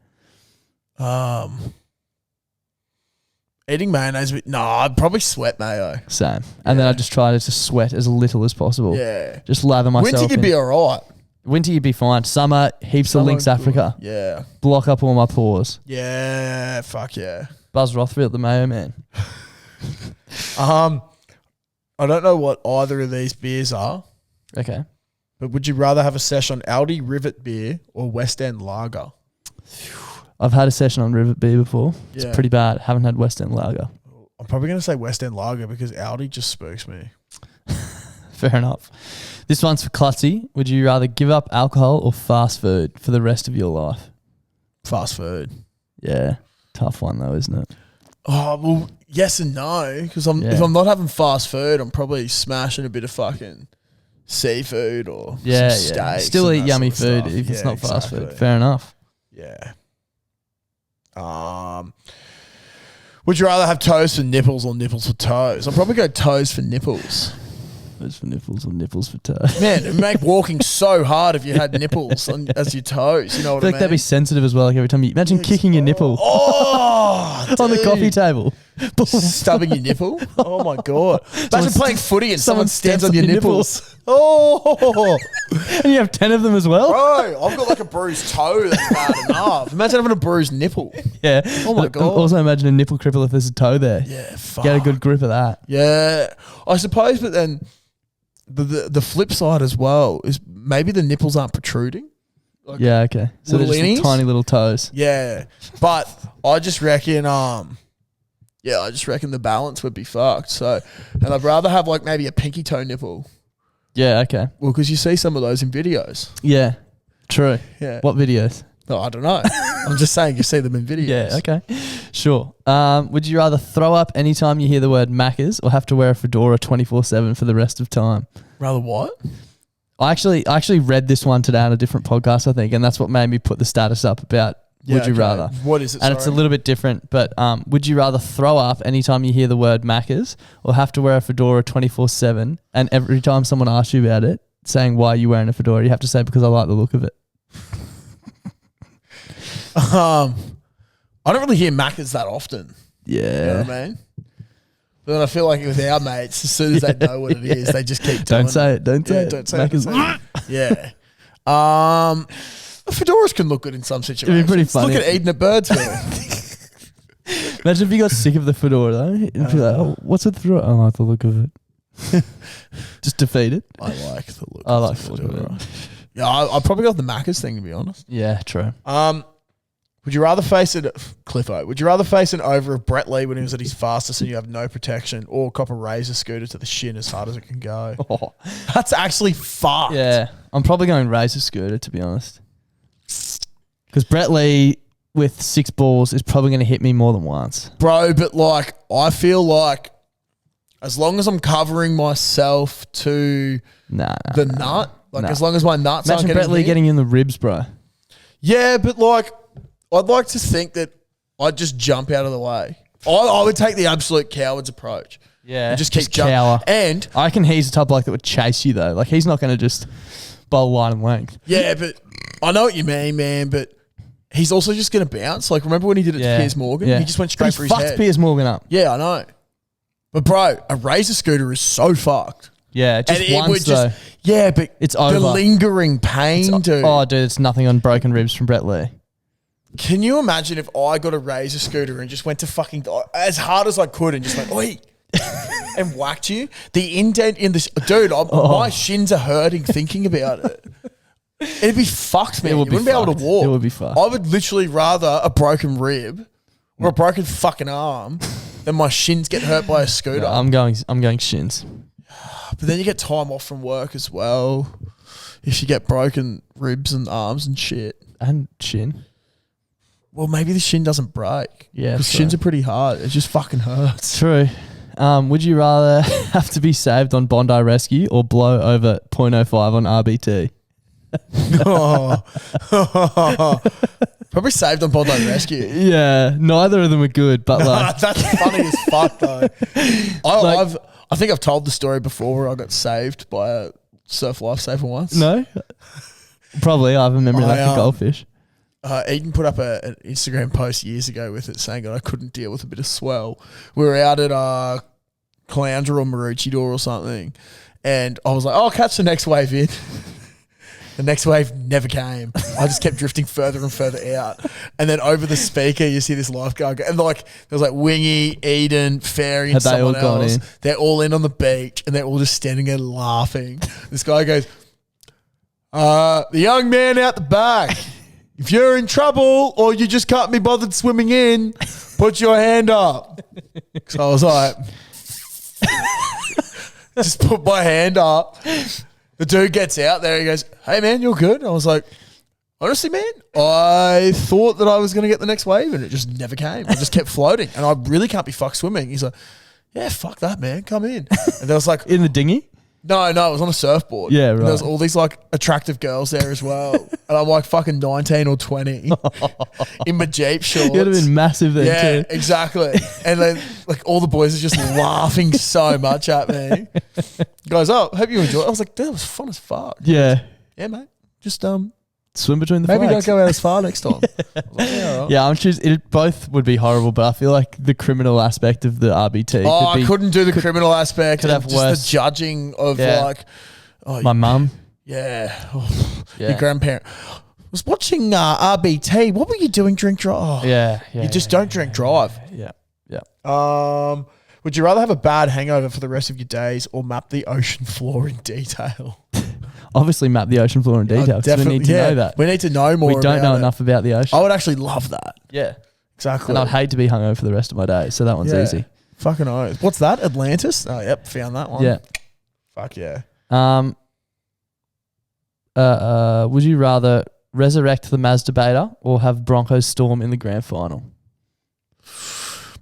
Eating mayonnaise, no, I'd probably sweat mayo. Same. And then I'd just try to just sweat as little as possible. Yeah. Just lather myself Winter, you'd be all right. Winter, you'd be fine. Summer, heaps of Lynx Africa. Yeah. Block up all my pores. Yeah, fuck yeah. Buzz Rothfield, the mayo man. I don't know what either of these beers are. Okay. But would you rather have a session on Aldi Rivet beer or West End Lager? I've had a session on Rivet beer before. It's Yeah. pretty bad. Haven't had West End Lager. I'm probably going to say West End Lager because Aldi just spooks me. Fair enough. This one's for Klutzy. Would you rather give up alcohol or fast food for the rest of your life? Fast food. Yeah. Tough one though, isn't it? Oh, well, yes and no. Because if I'm not having fast food, I'm probably smashing a bit of fucking seafood or some steaks. Still and eat that yummy sort of food stuff. if it's not fast food. Exactly. Fair enough. Yeah. Would you rather have toes for nipples or nipples for toes? I'll probably go toes for nipples. Toes for nipples or nipples for toes. Man, it'd make walking so hard if you had nipples as your toes. You know what I feel mean? like that'd be sensitive as well. Like every time you imagine kicking your nipple on the coffee table, stubbing your nipple. Oh my god! Imagine playing footy and someone stands steps on your nipples. Oh, and you have 10 of them as well. bro, I've got like a bruised toe. That's bad enough. Imagine having a bruised nipple. Yeah. Oh my god. Also imagine a nipple cripple if there's a toe there. Yeah. Fuck. Get a good grip of that. Yeah, I suppose, but then the flip side as well is maybe the nipples aren't protruding. Like Yeah. Okay. So they're just little little tiny little toes. Yeah, but I just reckon, I just reckon the balance would be fucked. So, and I'd rather have like maybe a pinky toe nipple. Yeah. Okay. Well, because you see some of those in videos. Yeah. True. Yeah. What videos? No, I don't know. I'm just saying you see them in videos. Yeah. Okay. Sure. Would you rather throw up anytime you hear the word Macca's or have to wear a fedora 24/7 for the rest of time? Rather what? I actually read this one today on a different podcast, I think, and that's what made me put the status up about would you rather. What is it? And it's a little bit different, but would you rather throw up anytime you hear the word Macca's or have to wear a fedora 24/7 and every time someone asks you about it, saying why are you wearing a fedora, you have to say because I like the look of it? I don't really hear Macca's that often. Yeah. You know what I mean? But then I feel like with our mates, as soon as they know what it is, they just keep doing Don't say it. Don't say it. Don't say Macca's. it. Yeah. Fedoras can look good in some situations. It'd be pretty funny. Look at Eden at Birdsville. Imagine if you got sick of the fedora though. And be like, oh, what's with the fedora? I like the look of it. Just defeated. I like the look. I of like the the look of fedora. it. Yeah, I probably got the Macca's thing, to be honest. Yeah, true. Would you rather face it, Cliffo? Would you rather face an over of Brett Lee when he was at his fastest and you have no protection, or cop a razor scooter to the shin as hard as it can go? Oh. That's actually fucked. Yeah, I'm probably going razor scooter, to be honest. Because Brett Lee with 6 balls is probably going to hit me more than once. Bro, but like, I feel like as long as I'm covering myself to the nut, like as long as my nuts aren't Imagine getting Brett Lee hit. getting you in the ribs, bro. Yeah, but like, I'd like to think that I'd just jump out of the way. I would take the absolute coward's approach. Yeah, And just keep cower. jumping. And I reckon he's the type of bloke that would chase you though. Like he's not going to just bowl line and length. yeah, but I know what you mean, man, but he's also just going to bounce. Like, remember when he did it to Piers Morgan? Yeah. He just went straight He's for his fucked head. Piers Morgan up. Yeah, I know. But bro, a razor scooter is so fucked. Yeah, just And it once would though. just, yeah, but It's the over. lingering pain, dude. Oh, dude, it's nothing on broken ribs from Brett Lee. Can you imagine if I got a razor scooter and just went to fucking as hard as I could and just went, oi, and whacked you? The indent in this, dude, my shins are hurting thinking about it. It'd be fucked, man. It would You be wouldn't be able fucked. to walk. It would be fucked. I would literally rather a broken rib or a broken fucking arm than my shins get hurt by a scooter. No, I'm going shins. But then you get time off from work as well if you get broken ribs and arms and shit. And shin. Well, maybe the shin doesn't break. Yeah, Because shins are pretty hard. It just fucking hurts. True. Would you rather have to be saved on Bondi Rescue or blow over 0.05 on RBT? Probably saved on Bondi Rescue. Yeah, neither of them are good, but like, That's funny as fuck, though. I think I've told the story before where I got saved by a surf lifesaver once. no? Probably. I have a memory like a goldfish. Eden put up an Instagram post years ago with it saying that I couldn't deal with a bit of swell. We were out at Caloundra or Maroochydore or something, and I was like, "Oh, I'll catch the next wave in." The next wave never came. I just kept drifting further and further out. And then over the speaker, you see this lifeguard go, and like there was like Wingy, Eden, Fairy, and Had they all someone gone else. in? They're all in on the beach, and they're all just standing there laughing. This guy goes, "The young man out the back. If you're in trouble or you just can't be bothered swimming in, put your hand up." So I was like, just put my hand up. The dude gets out there. He goes, "Hey, man, you're good." I was like, honestly, man, I thought that I was going to get the next wave and it just never came. I just kept floating and I really can't be fucked swimming. He's like, "Yeah, fuck that, man. Come in." And there was like, In the dinghy? no, it was on a surfboard. Yeah, And right. there was all these like attractive girls there as well. And I'm like fucking 19 or 20 in my Jeep shorts. You'd have been massive then Yeah, too. exactly. And then like all the boys are just laughing so much at me. Goes, "Oh, hope you enjoyed it." I was like, "Dude, it was fun as fuck." Yeah. Yeah, mate. Just Swim between the maybe flags. don't go out as far next time. I was like, "Yeah, all right." Yeah, I'm choosing. It both would be horrible, but I feel like the criminal aspect of the RBT. Oh, could be I couldn't do the criminal aspect. could and have just worse. the judging of Yeah. like, oh, My mum. yeah. Oh, Yeah. Your grandparent. I was watching RBT. What were you doing drink drive? Oh, Yeah. you just don't drink drive. Yeah. Yeah. Would you rather have a bad hangover for the rest of your days or map the ocean floor in detail? Obviously, map the ocean floor in detail because we need to know that. We need to know more. We don't about know it. enough about the ocean. I would actually love that. Yeah. Exactly. And I'd hate to be hungover for the rest of my day, so that one's Yeah. easy. Fucking oath. What's that? Atlantis? Oh, yep. Found that one. Yeah. Fuck yeah. Would you rather resurrect the Mazda Beta or have Broncos Storm in the grand final?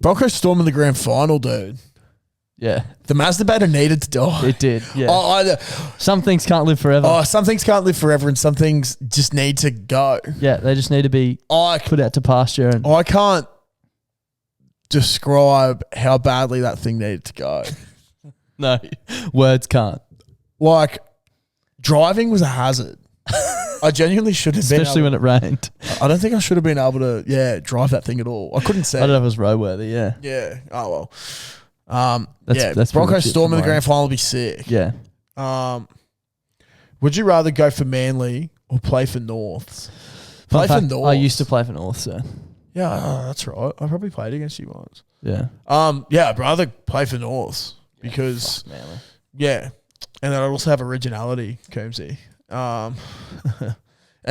Broncos Storm in the grand final, dude. Yeah. The masturbator needed to die. It did. Yeah. Oh, some things can't live forever. oh, some things can't live forever and some things just need to go. Yeah, they just need to be put out to pasture. And I can't describe how badly that thing needed to go. no, words can't. Like, driving was a hazard. I genuinely should have been Especially when it rained. I don't think I should have been able to, drive that thing at all. I couldn't see. I don't know if it was roadworthy, yeah. Yeah. Oh, well. That's Broncos Storm in the mine. grand final would be sick. Yeah. Would you rather go for Manly or play for Norths? Play for Norths. I used to play for North, so. Yeah, that's right. I probably played against you once. Yeah. I'd rather play for Norths because, Manly. yeah. And then I'd also have originality, Coomsey. And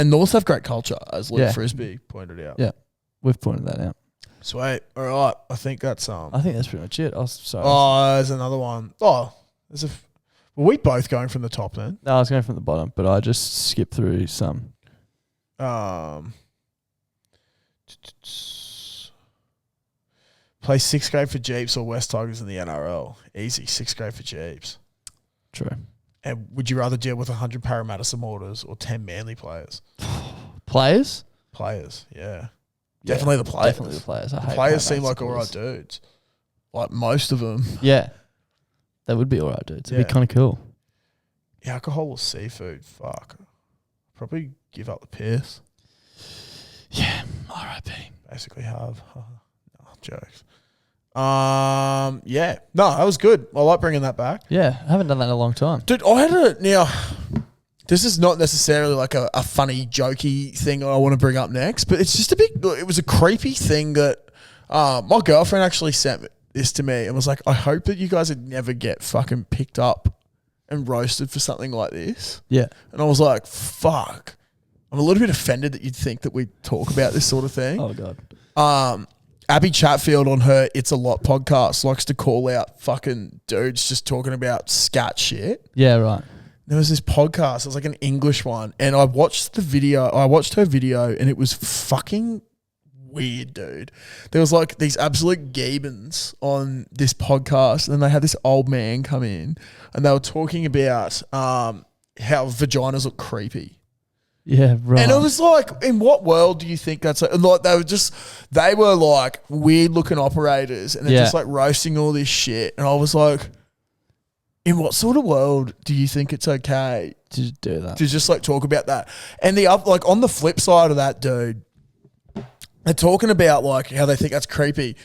Norths have great culture, as Luke Frisbee pointed out. Yeah. We've pointed that out. Sweet. All right. I think that's I think that's pretty much it. Sorry. Oh, there's another one. Oh, were we both going from the top then? No, I was going from the bottom, but I just skipped through some. Play 6th grade for Jeeps or West Tigers in the NRL. Easy. 6th grade for Jeeps. True. And would you rather deal with 100 Parramatta supporters or 10 Manly players? Players? Players, yeah. Definitely the players. Definitely the players. I hate Players seem Parramatta like all right supporters. dudes. Like most of them. Yeah. They would be all right dudes. It'd be kind of cool. Alcohol or seafood? Fuck. Probably give up the piss. Yeah. R.I.P. Basically have. No, jokes. Yeah. No, that was good. I like bringing that back. Yeah. I haven't done that in a long time. Dude, I had now, this is not necessarily like a funny, jokey thing I want to bring up next, but it's just it was a creepy thing that my girlfriend actually sent this to me and was like, I hope that you guys would never get fucking picked up and roasted for something like this. Yeah. And I was like, fuck. I'm a little bit offended that you'd think that we'd talk about this sort of thing. Oh, God. Abby Chatfield on her It's a Lot podcast likes to call out fucking dudes just talking about scat shit. Yeah, right. There was this podcast, it was like an English one, and I watched her video, and it was fucking weird, dude. There was like these absolute Gabans on this podcast, and they had this old man come in, and they were talking about how vaginas look creepy. Yeah, right. And it was like, in what world do you think that's like? They were like weird looking operators, and they're just like roasting all this shit. And I was like, in what sort of world do you think it's okay to do that? To just like talk about that? And like on the flip side of that, dude, they're talking about like how they think that's creepy.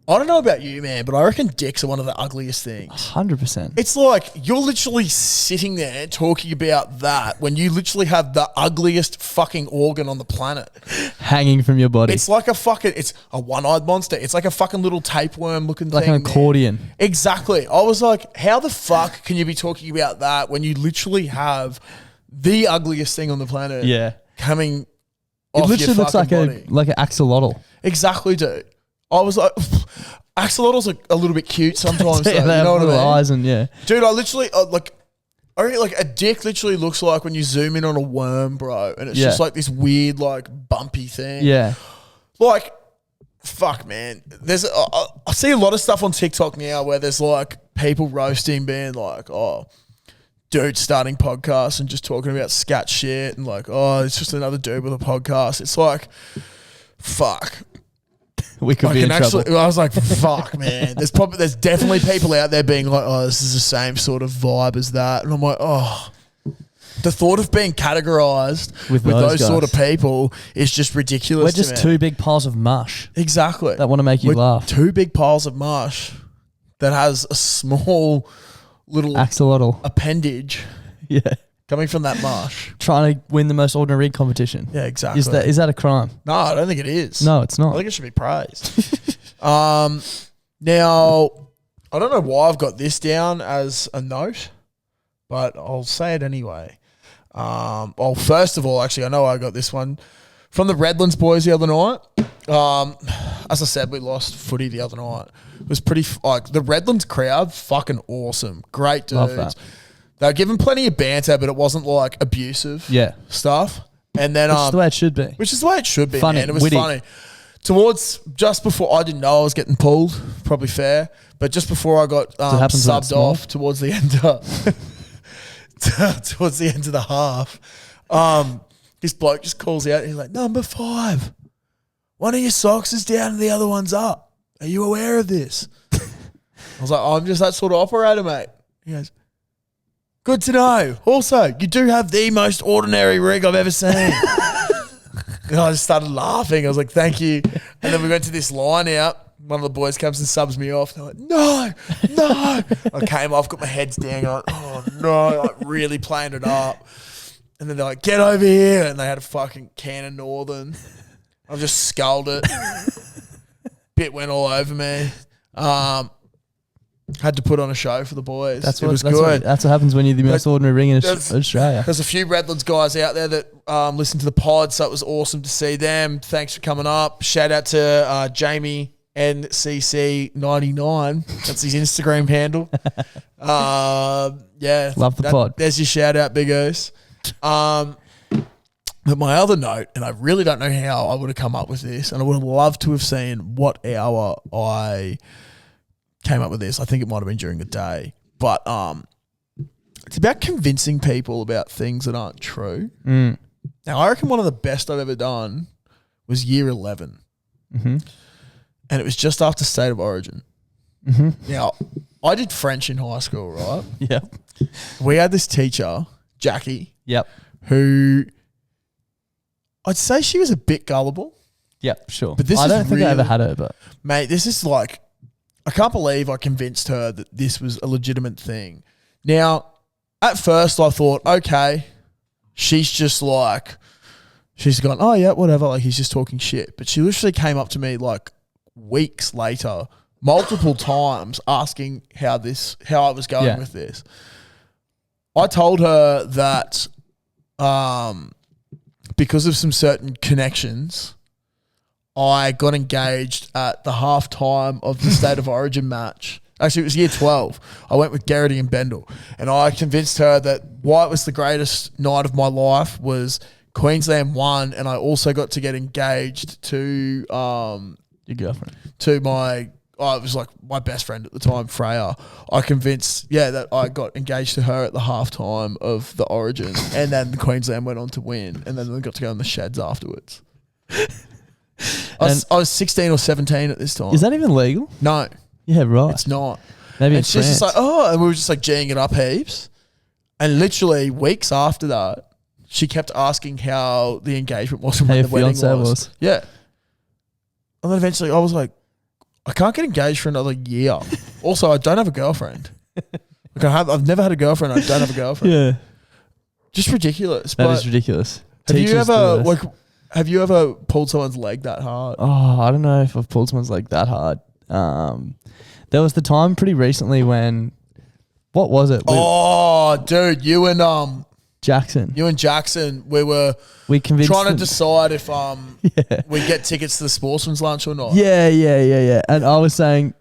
I don't know about you, man, but I reckon dicks are one of the ugliest things. 100%. It's like you're literally sitting there talking about that when you literally have the ugliest fucking organ on the planet hanging from your body. It's like it's a one-eyed monster. It's like a fucking little tapeworm looking thing. Like an accordion. Man. Exactly. I was like, how the fuck can you be talking about that when you literally have the ugliest thing on the planet coming off your fucking body? It literally looks like an axolotl. Exactly, dude. I was like, axolotls are a little bit cute sometimes. They you have know what I mean? eyes and Dude, I literally I reckon like a dick literally looks like when you zoom in on a worm, bro, and it's just like this weird like bumpy thing. Yeah, like fuck, man. There's I see a lot of stuff on TikTok now where there's like people roasting, being like, oh, dude starting podcasts and just talking about scat shit and like, oh, it's just another dude with a podcast. It's like, fuck. We could be in trouble. I was like, fuck, man. There's definitely people out there being like, oh, this is the same sort of vibe as that. And I'm like, oh, the thought of being categorized with those sort of people is just ridiculous. We're just two big piles of mush. Exactly. That want to make you laugh. Two big piles of mush that has a small little axolotl appendage. Yeah. Coming from that mush. Trying to win the most ordinary competition. Yeah, exactly. Is that a crime? No, I don't think it is. No, it's not. I think it should be praised. Now, I don't know why I've got this down as a note, but I'll say it anyway. Well, first of all, actually, I know I got this one from the Redlands boys the other night. As I said, we lost footy the other night. It was pretty, the Redlands crowd, fucking awesome. Great dudes. Love that. They were given plenty of banter, but it wasn't like abusive stuff. And then, which is the way it should be. Which is the way it should be, funny, man. It was witty. funny. towards just before, I didn't know I was getting pulled, probably fair, but just before I got subbed off towards the end of towards the end of the half, this bloke just calls out and he's like, "Number 5, one of your socks is down and the other one's up. Are you aware of this?" I was like, "I'm just that sort of operator, mate." He goes, "Good to know. Also, you do have the most ordinary rig I've ever seen." And I just started laughing. I was like, "Thank you." And then we went to this line out. One of the boys comes and subs me off. They're like, "No." I came off, got my heads down, like, "Oh no," like really playing it up. And then they're like, "Get over here." And they had a fucking can of Northern. I just sculled it. Bit went all over me. Had to put on a show for the boys. It was good. That's what happens when you're the most ordinary ring in Australia. There's a few Redlands guys out there that listen to the pod, so it was awesome to see them. Thanks for coming up. Shout out to Jamie NCC99. That's his Instagram handle. Yeah. Love the pod. There's your shout out, Big Oos. But my other note, and I really don't know how I would have come up with this, and I would have loved to have seen what hour I came up with this. I think it might have been during the day. But it's about convincing people about things that aren't true. Mm. Now, I reckon one of the best I've ever done was year 11. Mm-hmm. And it was just after State of Origin. Mm-hmm. Now, I did French in high school, right? Yep. We had this teacher, Jackie, Yep. who I'd say she was a bit gullible. Yep, sure. But I don't think I ever had her, but... Mate, this is like... I can't believe I convinced her that this was a legitimate thing. Now, at first I thought, okay, she's gone, "Oh yeah, whatever," like he's just talking shit. But she literally came up to me like weeks later, multiple times, asking how I was going with this. I told her that because of some certain connections, I got engaged at the halftime of the State of Origin match. Actually, it was year 12. I went with Garrity and Bendel. And I convinced her that why it was the greatest night of my life was Queensland won, and I also got to get engaged to... your girlfriend? To it was like my best friend at the time, Freya. I convinced, that I got engaged to her at the halftime of the Origin. And then the Queensland went on to win. And then we got to go in the sheds afterwards. I was 16 or 17 at this time. Is that even legal? No. Yeah, right. It's not. Maybe and she's just like, and we were just like G'ing it up heaps. And literally weeks after that, she kept asking how the engagement was and when the wedding was. Yeah. And then eventually I was like, I can't get engaged for another year. Also, I don't have a girlfriend. Like I've never had a girlfriend. I don't have a girlfriend. Yeah. Just ridiculous. That is ridiculous. Have you ever pulled someone's leg that hard? Oh, I don't know if I've pulled someone's leg that hard. There was the time pretty recently when, what was it? Dude, you and Jackson. we convinced trying to decide if we get tickets to the sportsman's lunch or not. Yeah. And I was saying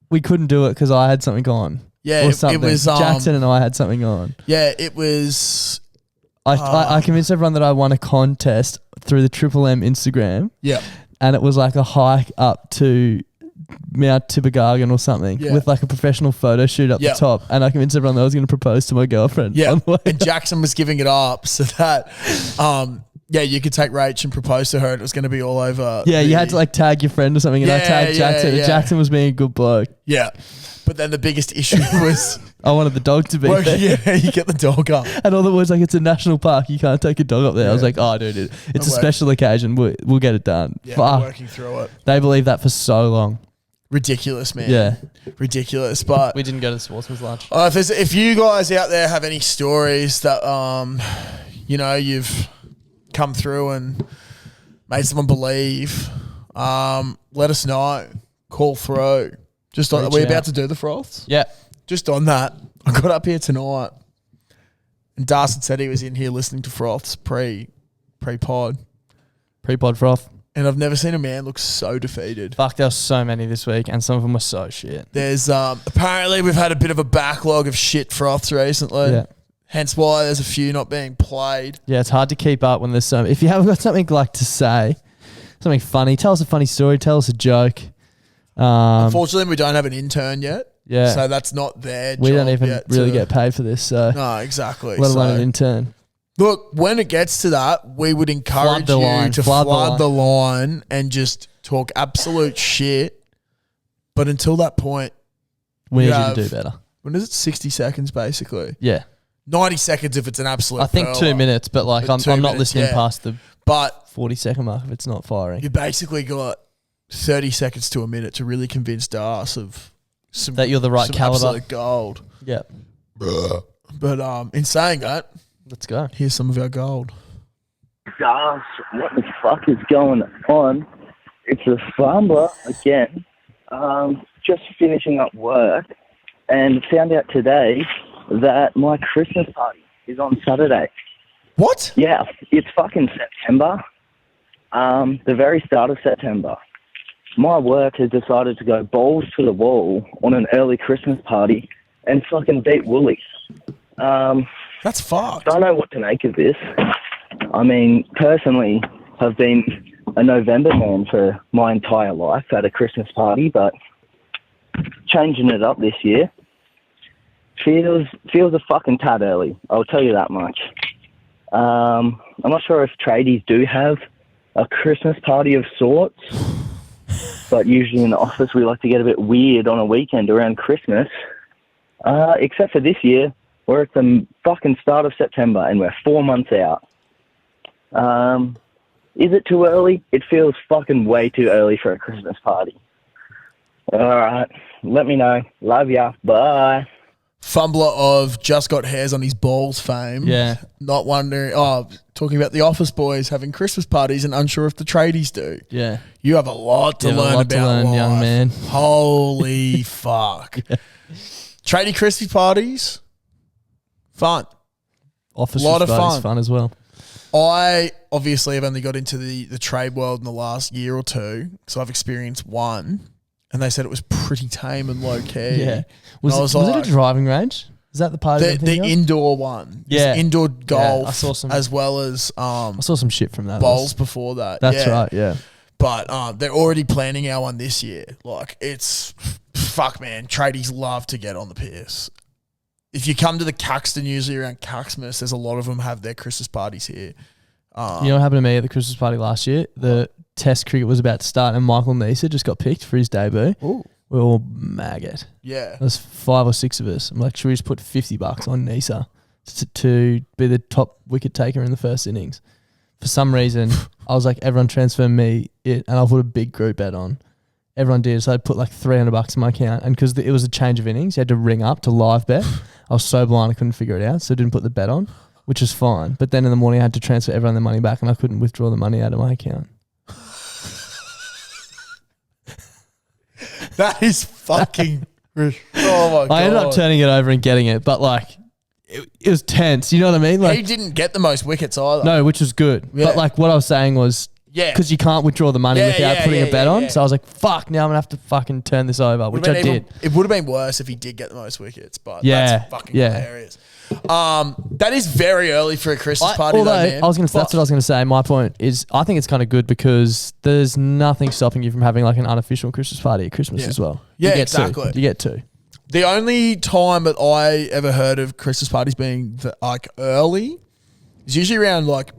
we couldn't do it because I had something on. Yeah, it was Jackson and I had something on. Yeah, it was. I convinced everyone that I won a contest through the Triple M Instagram. Yeah. And it was like a hike up to Mount Tibbergargan or something with like a professional photo shoot up the top. And I convinced everyone that I was going to propose to my girlfriend. Yeah. And Jackson was giving it up so that, you could take Rach and propose to her and it was going to be all over. Yeah, you had to like tag your friend or something and I tagged Jackson. And Jackson was being a good bloke. Yeah. But then the biggest issue was... I wanted the dog to be there. Yeah, you get the dog up. And all the boys like, it's a national park. You can't take a dog up there. I was like, oh, dude, it's a special occasion. We'll get it done. Yeah, we're working through it. They believed that for so long. Ridiculous, man. Yeah. Ridiculous. But we didn't go to the sportsman's lunch. If you guys out there have any stories that, you've come through and made someone believe, let us know. Call through. Just on, are we about to do the froths? Yeah. Just on that, I got up here tonight and Darcy said he was in here listening to froths pre-pod. Pre-pod froth. And I've never seen a man look so defeated. Fuck, there were so many this week and some of them were so shit. There's apparently we've had a bit of a backlog of shit froths recently. Yeah. Hence why there's a few not being played. Yeah, it's hard to keep up when there's so... If you haven't got something like to say, something funny. Tell us a funny story. Tell us a joke. Unfortunately, we don't have an intern yet. Yeah. So that's not their job. We don't even yet really get paid for this. So no, exactly. let alone an intern. Look, when it gets to that, we would encourage you to flood the line and just talk absolute shit. But until that point, we need you to do better. When is it? 60 seconds, basically. Yeah. 90 seconds if it's an absolute I think pearler. 2 minutes, but like I'm not listening past the 40-second mark if it's not firing. You basically got 30 seconds to a minute to really convince Darce of that you're the right caliber. Absolute gold. Yeah. But in saying that, let's go. Here's some of our gold. Darce, what the fuck is going on? It's a fumbler again. Just finishing up work and found out today that my Christmas party is on Saturday. What? Yeah, it's fucking September. The very start of September. My work has decided to go balls to the wall on an early Christmas party and fucking beat Woolies. That's fucked. Don't know what to make of this. I mean, personally, I've been a November man for my entire life at a Christmas party, but changing it up this year feels a fucking tad early. I'll tell you that much. I'm not sure if tradies do have a Christmas party of sorts, but usually in the office we like to get a bit weird on a weekend around Christmas. Except for this year, we're at the fucking start of September and we're 4 months out. Is it too early? It feels fucking way too early for a Christmas party. All right, let me know. Love ya. Bye. Fumbler of just got hairs on his balls fame. Yeah. Not wondering, talking about the office boys having Christmas parties and unsure if the tradies do. Yeah. You have a lot to learn about life. Young man. Holy fuck. Yeah. Tradie Christmas parties, fun. Office a lot of fun as well. I obviously have only got into the trade world in the last year or two, so I've experienced one. And they said it was pretty tame and low key. Yeah. Was it a driving range? Is that the party? The indoor one. Yeah. Indoor golf. I saw some, as well as I saw some shit from that. Bowls before that. That's right, yeah. But they're already planning our one this year. Like, it's fuck, man. Tradies love to get on the piss. If you come to the Caxton, usually around Caxmas, there's a lot of them have their Christmas parties here. You know what happened to me at the Christmas party last year? The Test cricket was about to start and Michael Neser just got picked for his debut. Ooh. We were all maggot. Yeah. There's 5 or 6 of us. I'm like, should we just put $50 on Neser to be the top wicket taker in the first innings? For some reason, I was like, everyone transfer me and I'll put a big group bet on. Everyone did. So I put like $300 in my account. And because it was a change of innings, you had to ring up to live bet. I was so blind I couldn't figure it out. So I didn't put the bet on, which is fine. But then in the morning I had to transfer everyone their money back and I couldn't withdraw the money out of my account. That is fucking... Oh, my God. I ended up turning it over and getting it, but like, it was tense. You know what I mean? Like, he didn't get the most wickets either. No, which was good. Yeah. But like, what I was saying was, because you can't withdraw the money without putting a bet on. So I was like, fuck, now I'm going to have to fucking turn this over, which I did. It would have been worse if he did get the most wickets, but that's fucking hilarious. That is very early for a Christmas party, though, man. That's what I was going to say. My point is, I think it's kind of good because there's nothing stopping you from having like an unofficial Christmas party at Christmas as well. Yeah, exactly. You get 2. The only time that I ever heard of Christmas parties being like early is usually around like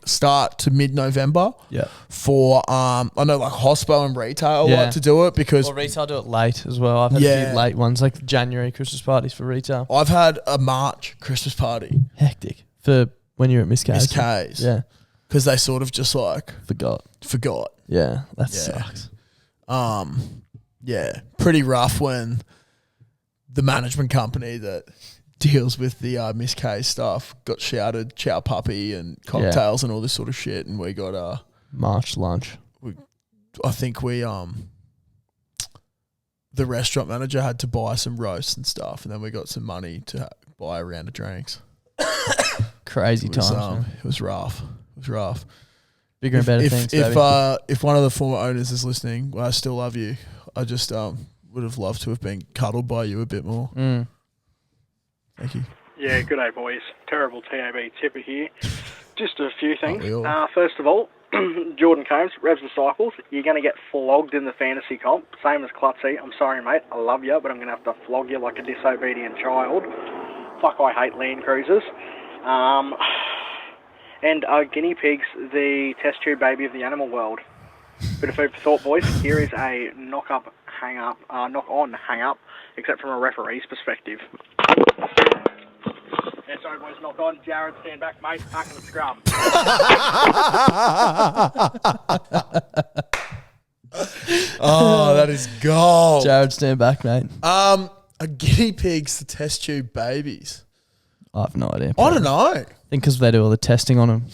start to mid-November. Yeah. For I know like hospo and retail like to do it because or retail do it late as well. I've had a few late ones like January Christmas parties for retail. I've had a March Christmas party. Hectic for when you're at Miss K's. Miss K's. Yeah. Because they sort of just like forgot. Yeah, that sucks. Yeah, pretty rough when the management company that deals with the Miss K stuff got shouted chow puppy and cocktails and all this sort of shit, and we got March lunch. I think the restaurant manager had to buy some roasts and stuff, and then we got some money to buy a round of drinks. Crazy times. It was rough. Bigger and better things. If one of the former owners is listening, well, I still love you. I just would have loved to have been cuddled by you a bit more. Thank you. Yeah, good day, boys. Terrible TAB tipper here. Just a few things. First of all, Jordan Combs, Revs and Cycles, you're going to get flogged in the fantasy comp, same as Clutzy. I'm sorry, mate, I love you, but I'm going to have to flog you like a disobedient child. Fuck, I hate Land Cruisers. And are guinea pigs the test tube baby of the animal world? Bit of food for thought, boys. Here is a knock-on hang-up, except from a referee's perspective. Yeah, sorry, boys, knock on. Jared, stand back, mate. Back in the scrum. Oh, that is gold. Jared, stand back, mate. Are guinea pigs the test tube babies? I have no idea. I don't know. I think because they do all the testing on them.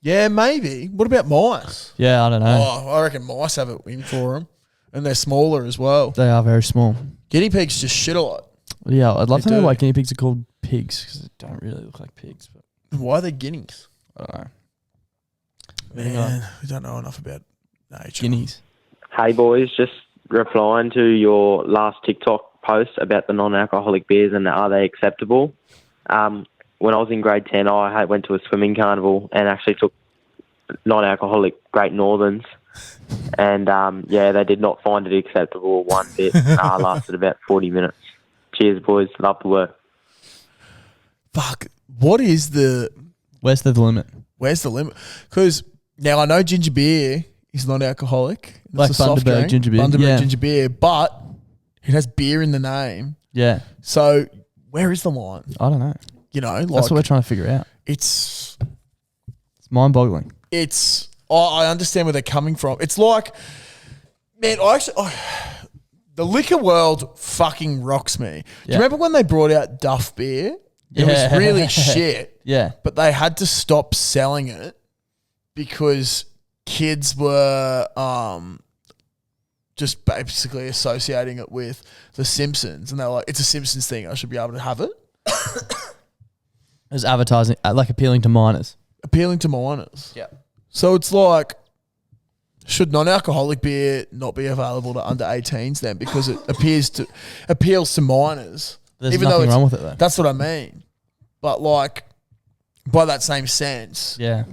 Yeah, maybe. What about mice? Yeah, I don't know. Oh, I reckon mice have it in for them. And they're smaller as well. They are very small. Guinea pigs just shit a lot. Yeah, I'd love They to know do. why guinea pigs are called pigs, because they don't really look like pigs. But Why are they guineas? I don't know. Man, we don't know enough about nature. Guineas. Hey boys, just replying to your last TikTok post about the non-alcoholic beers and are they acceptable. When I was in grade 10, I went to a swimming carnival and actually took non-alcoholic Great Northerns. And, they did not find it acceptable one bit. Lasted about 40 minutes. Cheers, boys. Love the work. Fuck. What is the... Where's the limit? Where's the limit? Because now I know ginger beer is non-alcoholic. It's Like a soft Bundaberg drink, ginger beer. Bundaberg Yeah. ginger beer, but it has beer in the name. Yeah. So where is the line? I don't know. You know, like That's what we're trying to figure out. it's It's mind-boggling. I understand where they're coming from. It's like, man, the liquor world fucking rocks me. Do Yeah. you remember when they brought out Duff beer? It was really shit. Yeah. But they had to stop selling it because kids were just basically associating it with The Simpsons. And they were like, it's a Simpsons thing. I should be able to have it. It was advertising, like appealing to minors. Appealing to minors. Yeah. So it's like, should non-alcoholic beer not be available to under 18s then because it appeals to minors? There's nothing wrong with it though. That's what I mean. But like, by that same sense, Yeah.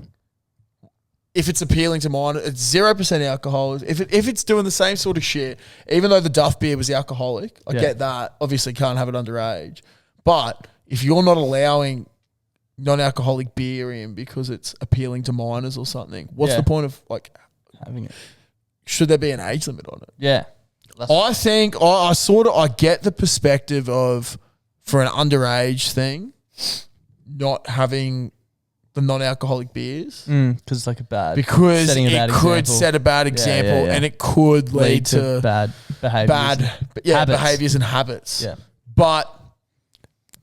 if it's appealing to minors, it's 0% alcohol. If it's doing the same sort of shit, even though the Duff beer was alcoholic, I get that. Obviously can't have it underage. But if you're not allowing non-alcoholic beer in because it's appealing to minors or something, what's the point of like having it? Should there be an age limit on it? Yeah. I think I get the perspective of for an underage thing, not having the non-alcoholic beers Because it's like a bad... because setting a it bad could example. set a bad example yeah. and it could lead to bad behaviours. Habits. behaviors and habits. Yeah. But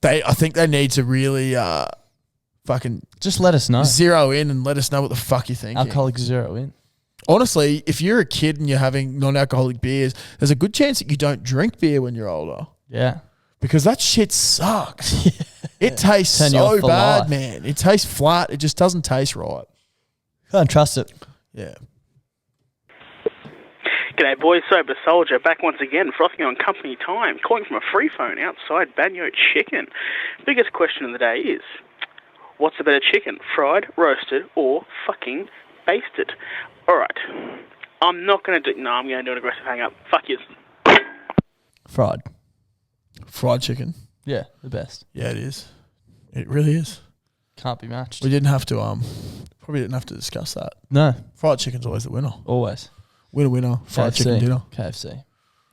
I think they need to really fucking Just let us know. zero in and let us know what the fuck you're thinking. Alcoholic zero in. Honestly, if you're a kid and you're having non-alcoholic beers, there's a good chance that you don't drink beer when you're older Yeah. because that shit sucks. It tastes Turn you off so for bad, life. man. It tastes flat. It just doesn't taste right. Can't trust it. Yeah. G'day boys, Sober Soldier, back once again, frothing on company time, calling from a free phone outside Banyo Chicken. Biggest question of the day is, what's the better chicken, fried, roasted, or fucking basted? Alright, I'm going to do an aggressive hang-up. Fuck you. Fried. Fried chicken. Yeah, the best. Yeah, it is. It really is. Can't be matched. We didn't have to probably didn't have to discuss that. No, Fried chicken's always the winner. always. Winner. Fried chicken dinner. KFC.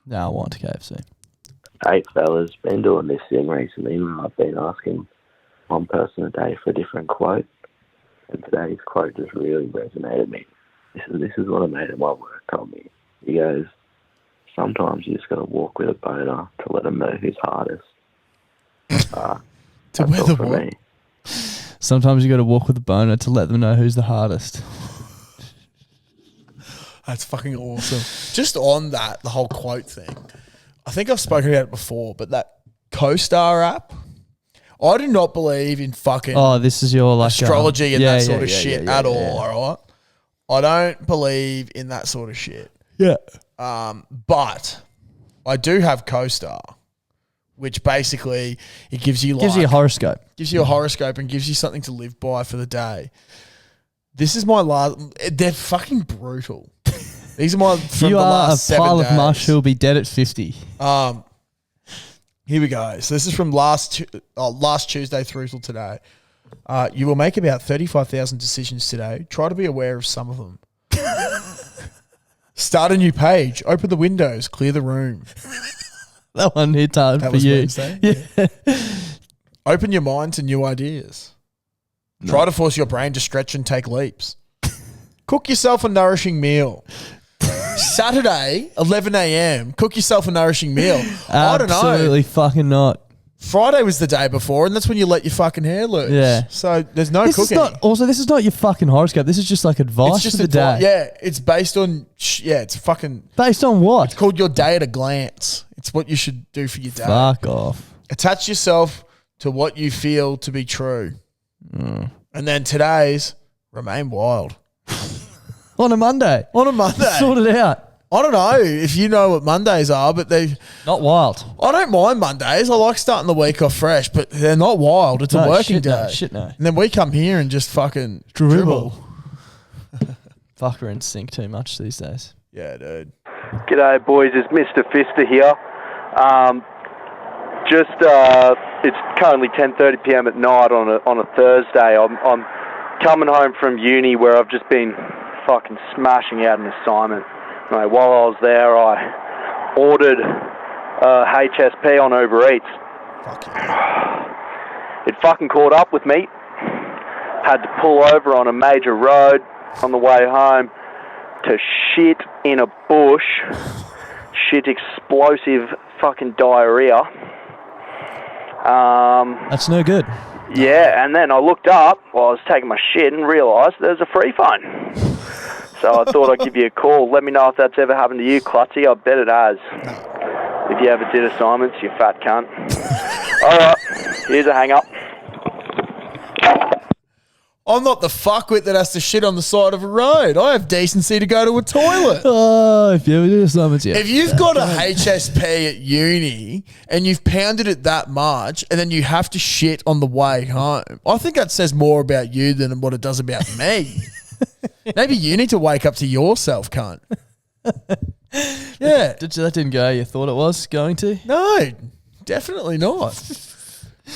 Now I want KFC. Hey fellas, been doing this thing recently where I've been asking one person a day for a different quote, and today's quote just really resonated with me. This is what a mate at my work told me. He goes, sometimes you just got to walk with a boner to let them know who's hardest. To That's where all the for what? me. Sometimes you got to walk with a boner to let them know who's the hardest. That's fucking awesome. Just on that, the whole quote thing. I think I've spoken about it before, but that CoStar app, I do not believe in fucking Oh, this is your like astrology and that sort of yeah, shit yeah, at yeah. all, all right? I don't believe in that sort of shit. Yeah. But I do have CoStar, which basically it gives you Gives you a horoscope. gives you a horoscope and gives you something to live by for the day. This is my last. They're fucking brutal. These are my from You the are last a 7 pile days. of mush who'll be dead at 50. Here we go. So this is from last Tuesday through till today. You will make about 35,000 decisions today. Try to be aware of some of them. Start a new page. Open the windows. Clear the room. That one hit hard That for was you. Wednesday. Yeah. Open your mind to new ideas. Try to force your brain to stretch and take leaps. Cook yourself a nourishing meal. Saturday, 11 a.m. Cook yourself a nourishing meal. I don't know. Absolutely fucking not. Friday was the day before, and that's when you let your fucking hair loose. Yeah. So there's no This cooking. is not your fucking horoscope. This is just like advice It's just for the day. Yeah, it's based on. It's fucking. Based on what? It's called your day at a glance. It's what you should do for your day. Fuck off. Attach yourself to what you feel to be true, and then today's remain wild. On a Monday. On a Monday, Sort it out. I don't know if you know what Mondays are, but Not wild. I don't mind Mondays. I like starting the week off fresh, but they're not wild. It's a No, working shit day. no, shit no. And then we come here and just fucking dribble. Fuck, we're in sync too much these days. Yeah, dude. G'day, boys. It's Mr. Fister here. It's currently 10:30 p.m. at night on a Thursday. I'm coming home from uni where I've just been fucking smashing out an assignment. While I was there, I ordered HSP on Uber Eats. Fuck yeah. It fucking caught up with me. Had to pull over on a major road on the way home to shit in a bush. Shit explosive fucking diarrhea. That's no good. Yeah, and then I looked up while I was taking my shit and realised there's a free phone. So I thought I'd give you a call. Let me know if that's ever happened to you, Clutzy. I bet it has. If you ever did assignments, you fat cunt. All right, here's a hang-up. I'm not the fuckwit that has to shit on the side of a road. I have decency to go to a toilet. Oh, if you ever do assignments, yeah. If you've got a HSP at uni and you've pounded it that much and then you have to shit on the way home, I think that says more about you than what it does about me. Maybe you need to wake up to yourself, cunt. Yeah. That didn't go how you thought it was going to? No, definitely not.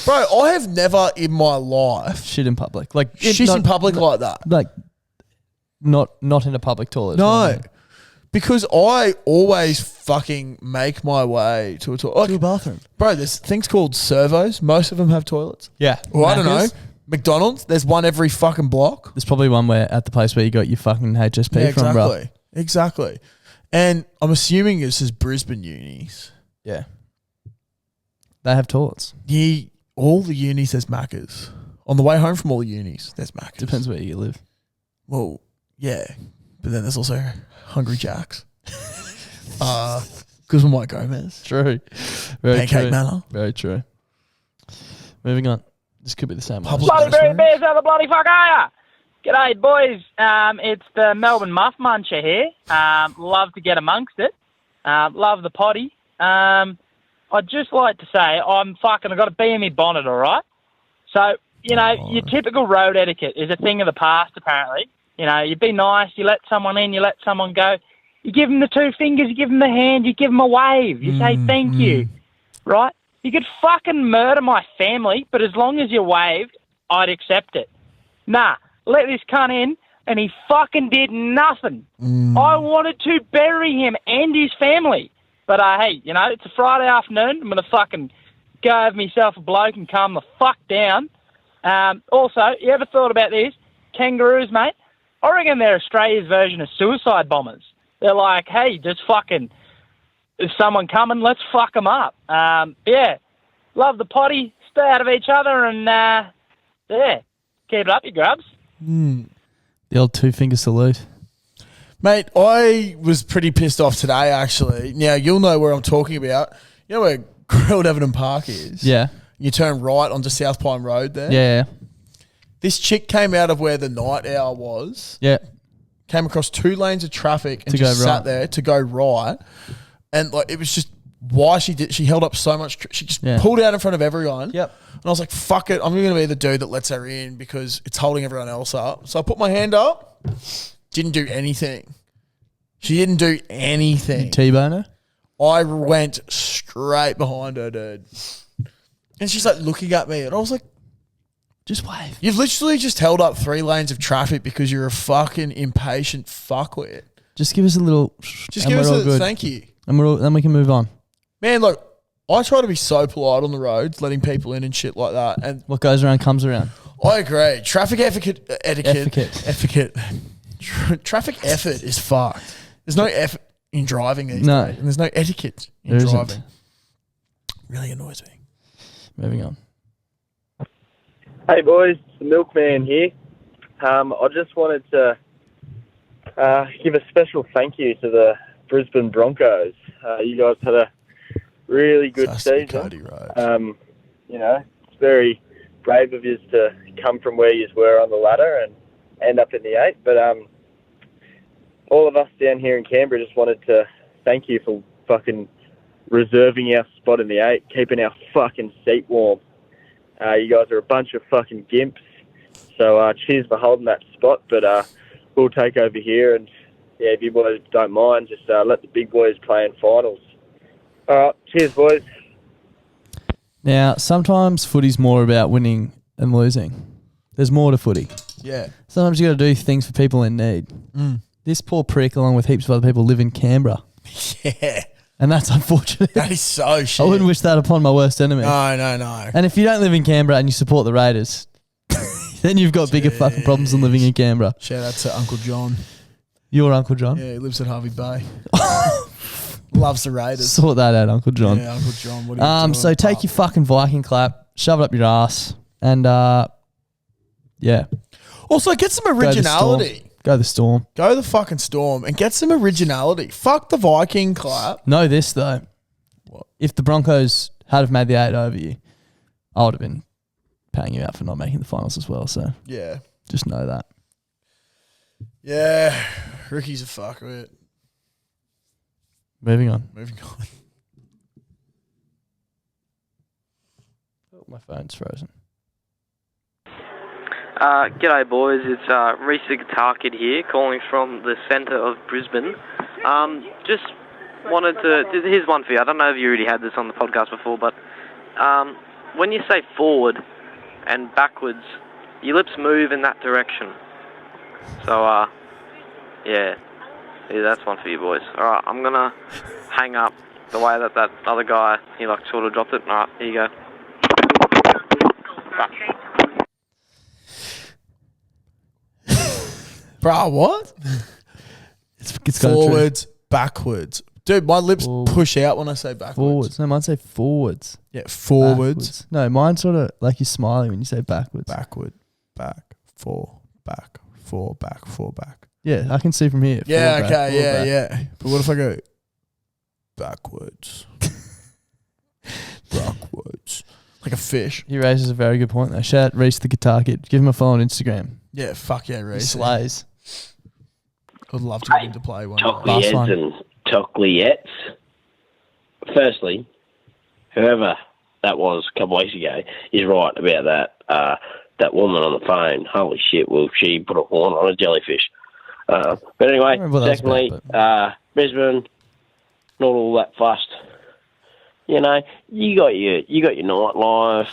Bro, I have never in my life Shit in public. Like shit in public like that. Like not in a public toilet. No. Because I always fucking make my way to a toilet. To a bathroom. Bro, there's things called servos. Most of them have toilets. Yeah. Well, I don't know. Macca's. McDonald's, there's one every fucking block. There's probably one where at the place where you got your fucking HSP from, bro. Exactly. And I'm assuming this is Brisbane unis. Yeah. They have toilets. All the unis, there's Macca's. On the way home from all the unis, there's Macca's. Depends where you live. Well, yeah. But then there's also Hungry Jack's. Guzman White Gomez. True. Very Pancake true. Manor. Very true. Moving on. This could be the same one. Public Bloody restrooms. bears, how the bloody fuck are ya? G'day, boys. It's the Melbourne Muff Muncher here. Love to get amongst it. Love the potty. I'd just like to say I've got a bee in my bonnet, all right? So, your typical road etiquette is a thing of the past, apparently. You be nice, you let someone in, you let someone go. You give them the two fingers, you give them the hand, you give them a wave. You say thank you, right? You could fucking murder my family, but as long as you waved, I'd accept it. Nah, let this cunt in, and he fucking did nothing. I wanted to bury him and his family. But, hey, it's a Friday afternoon. I'm going to fucking go have myself a bloke and calm the fuck down. Also, you ever thought about this? Kangaroos, mate, I reckon they're Australia's version of suicide bombers. They're like, hey, just fucking... If someone coming, let's fuck them up. Yeah, love the potty, stay out of each other, and yeah, keep it up, you grubs. The old two-finger salute. Mate, I was pretty pissed off today, actually. Now, you'll know where I'm talking about. You know where Grilled Everton Park is? Yeah. You turn right onto South Pine Road there. Yeah. This chick came out of where the night hour was, Yeah. came across 2 lanes of traffic and To just go right. sat there to go right. And it was just why she held up so much. She just pulled out in front of everyone. Yep. And I was like, fuck it. I'm going to be the dude that lets her in because it's holding everyone else up. So I put my hand up. Didn't do anything. She didn't do anything. T-bone her? I went straight behind her, dude. And she's like looking at me. And I was like, just wave. You've literally just held up 3 lanes of traffic because you're a fucking impatient fuckwit. Just give us a little... Just give us a thank you. And then we can move on. Man, look, I try to be so polite on the roads, letting people in and shit like that. And what goes around comes around. I agree. Traffic etiquette. Traffic effort is fucked. There's no effort in driving these days. And there's no etiquette in driving. Isn't. Really annoys me. Moving on. Hey boys, the Milkman here. I just wanted to give a special thank you to the Brisbane Broncos. You guys had a really good season. You know, it's very brave of you to come from where you were on the ladder and end up in the 8. But all of us down here in Canberra just wanted to thank you for fucking reserving our spot in the 8, keeping our fucking seat warm. You guys are a bunch of fucking gimps. So cheers for holding that spot. But we'll take over here. And, yeah, if you boys don't mind, just let the big boys play in finals. All right. Cheers, boys. Now, sometimes footy's more about winning and losing. There's more to footy. Yeah. Sometimes you got to do things for people in need. This poor prick, along with heaps of other people, live in Canberra. Yeah. And that's unfortunate. That is so shit. I wouldn't wish that upon my worst enemy. No. And if you don't live in Canberra and you support the Raiders, then you've got bigger fucking problems than living in Canberra. Shout out to Uncle John. Your Uncle John? Yeah, he lives at Harvey Bay. Loves the Raiders. Sort that out, Uncle John. Yeah, Uncle John. What are you doing? So take your fucking Viking clap, shove it up your ass, and yeah. Also, get some originality. Go the Storm. Go the fucking Storm and get some originality. Fuck the Viking clap. Know this, though. What? If the Broncos had have made the 8 over you, I would have been paying you out for not making the finals as well. So yeah, just know that. Yeah, Ricky's a fuckwit. Moving on. Oh, my phone's frozen. G'day boys, it's Reese the Guitar Kid here, calling from the centre of Brisbane. Just wanted to, here's one for you. I don't know if you already had this on the podcast before, but when you say forward and backwards, your lips move in that direction. So, yeah, that's one for you boys. Alright, I'm gonna hang up the way that other guy, he like sort of dropped it. Alright, here you go. Bye. Bruh, what? It's forwards, backwards. Dude, my lips push out when I say backwards. Forwards. No, mine say forwards. Yeah, forwards. Backwards. No, mine sort of like you're smiling when you say backwards. Backward, back, four, back, four, back, four, back. Yeah, I can see from here. Yeah, Forward, okay, back. yeah. But what if I go backwards? Backwards. Like a fish. He raises a very good point though. Shout out Reese the Guitar Kid. Give him a follow on Instagram. Yeah, fuck yeah, Reese. He slays. I'd love to get him to play one. Tockliettes and Tockliettes. Firstly, whoever that was a couple of weeks ago is right about that woman on the phone. Holy shit, will she put a horn on a jellyfish? But anyway, secondly, Brisbane, not all that fussed. You know, you got your nightlife.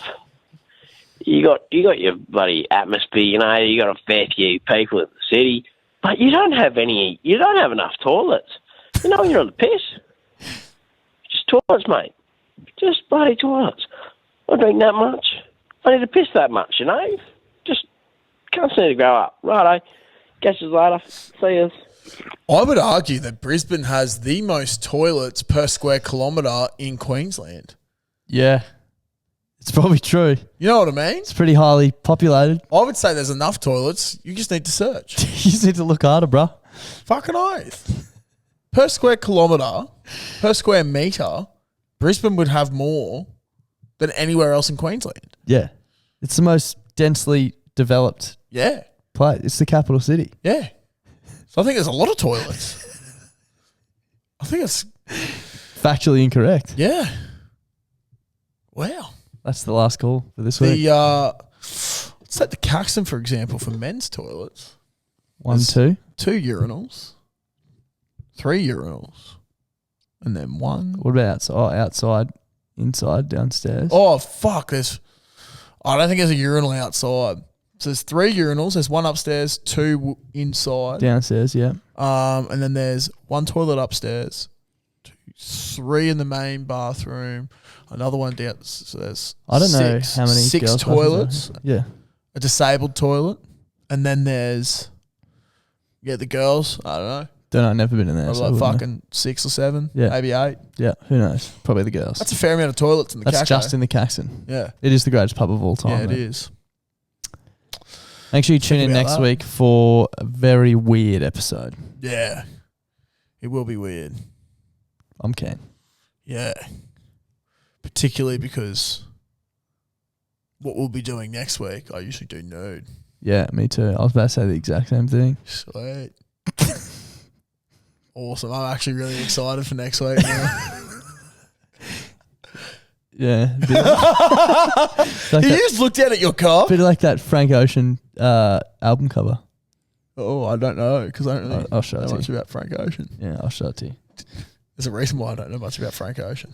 You got your bloody atmosphere. You know, you got a fair few people in the city, but you don't have enough toilets. You know, when you're on the piss, just toilets, mate. Just bloody toilets. I drink that much. I need to piss that much. You know, just can't seem to grow up. Righto. Catch you later. See us. I would argue that Brisbane has the most toilets per square kilometre in Queensland. Yeah. It's probably true. You know what I mean? It's pretty highly populated. I would say there's enough toilets. You just need to search. You just need to look harder, bro. Fucking oath. Per square kilometre, per square metre, Brisbane would have more than anywhere else in Queensland. Yeah. It's the most densely developed place. It's the capital city. Yeah. So I think there's a lot of toilets. I think it's Factually incorrect. Yeah. Wow. That's the last call for this week. Let's take the Caxton, for example, for men's toilets. 1, 2. 2 urinals. 3 urinals. And then 1. What about outside, inside, downstairs? Oh, fuck. I don't think there's a urinal outside. So there's 3 urinals. There's 1 upstairs, 2 inside. Downstairs, yeah. And then there's 1 toilet upstairs, 3 in the main bathroom, another one down. So there's I don't know how many 6 girls' toilets. bathrooms are. Yeah. A disabled toilet, and then there's the girls. I don't know. Don't know. I've never been in there. Like fucking 6 or 7, maybe 8. Yeah, who knows? Probably the girls. That's a fair amount of toilets in the That's Caxton. just in the Caxton. Yeah. It is the greatest pub of all time. Yeah, it mate. is. Make sure you tune in about next that. week for a very weird episode. Yeah. It will be weird. I'm keen. Yeah. Particularly because what we'll be doing next week, I usually do nude. Yeah, me too. I was about to say the exact same thing. Sweet. Awesome. I'm actually really excited for next week now. Yeah. You just looked out at your car? Bit like that Frank Ocean album cover. Oh, I don't know because I don't really I'll show it know to much you. about Frank Ocean. Yeah, I'll show it to you. There's a reason why I don't know much about Frank Ocean.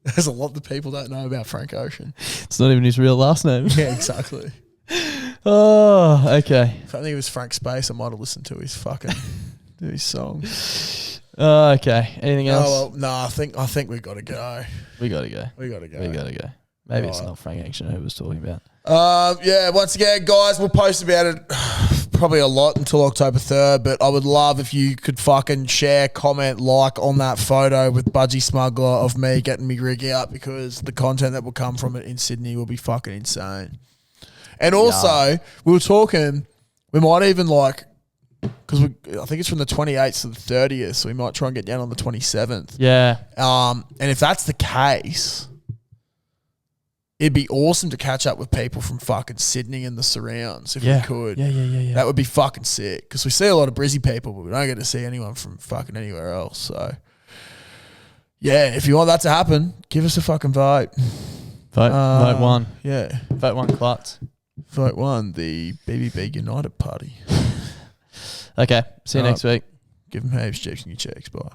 There's a lot that people don't know about Frank Ocean. It's not even his real last name. Yeah, exactly. Oh, okay. If I think it was Frank Space, I might have listened to his fucking his song. Okay. Anything else? Oh well, no, I think we got to go. We gotta go. We got to go. We gotta go. Maybe it's Alright. not Frank Action who was talking about. Yeah, once again, guys, we'll post about it probably a lot until October 3rd, but I would love if you could fucking share, comment, like on that photo with Budgie Smuggler of me getting me rig out, because the content that will come from it in Sydney will be fucking insane. And also, we were talking, we might even because I think it's from the 28th to the 30th, so we might try and get down on the 27th. Yeah. And if that's the case, it'd be awesome to catch up with people from fucking Sydney and the surrounds if we could. Yeah. That would be fucking sick, because we see a lot of Brizzy people, but we don't get to see anyone from fucking anywhere else. So, yeah, if you want that to happen, give us a fucking vote. Vote 1. Yeah. Vote 1 Klutz. Vote 1, the BBB United Party. Okay. See you next week. Give them heaps, chips in your cheeks. Bye.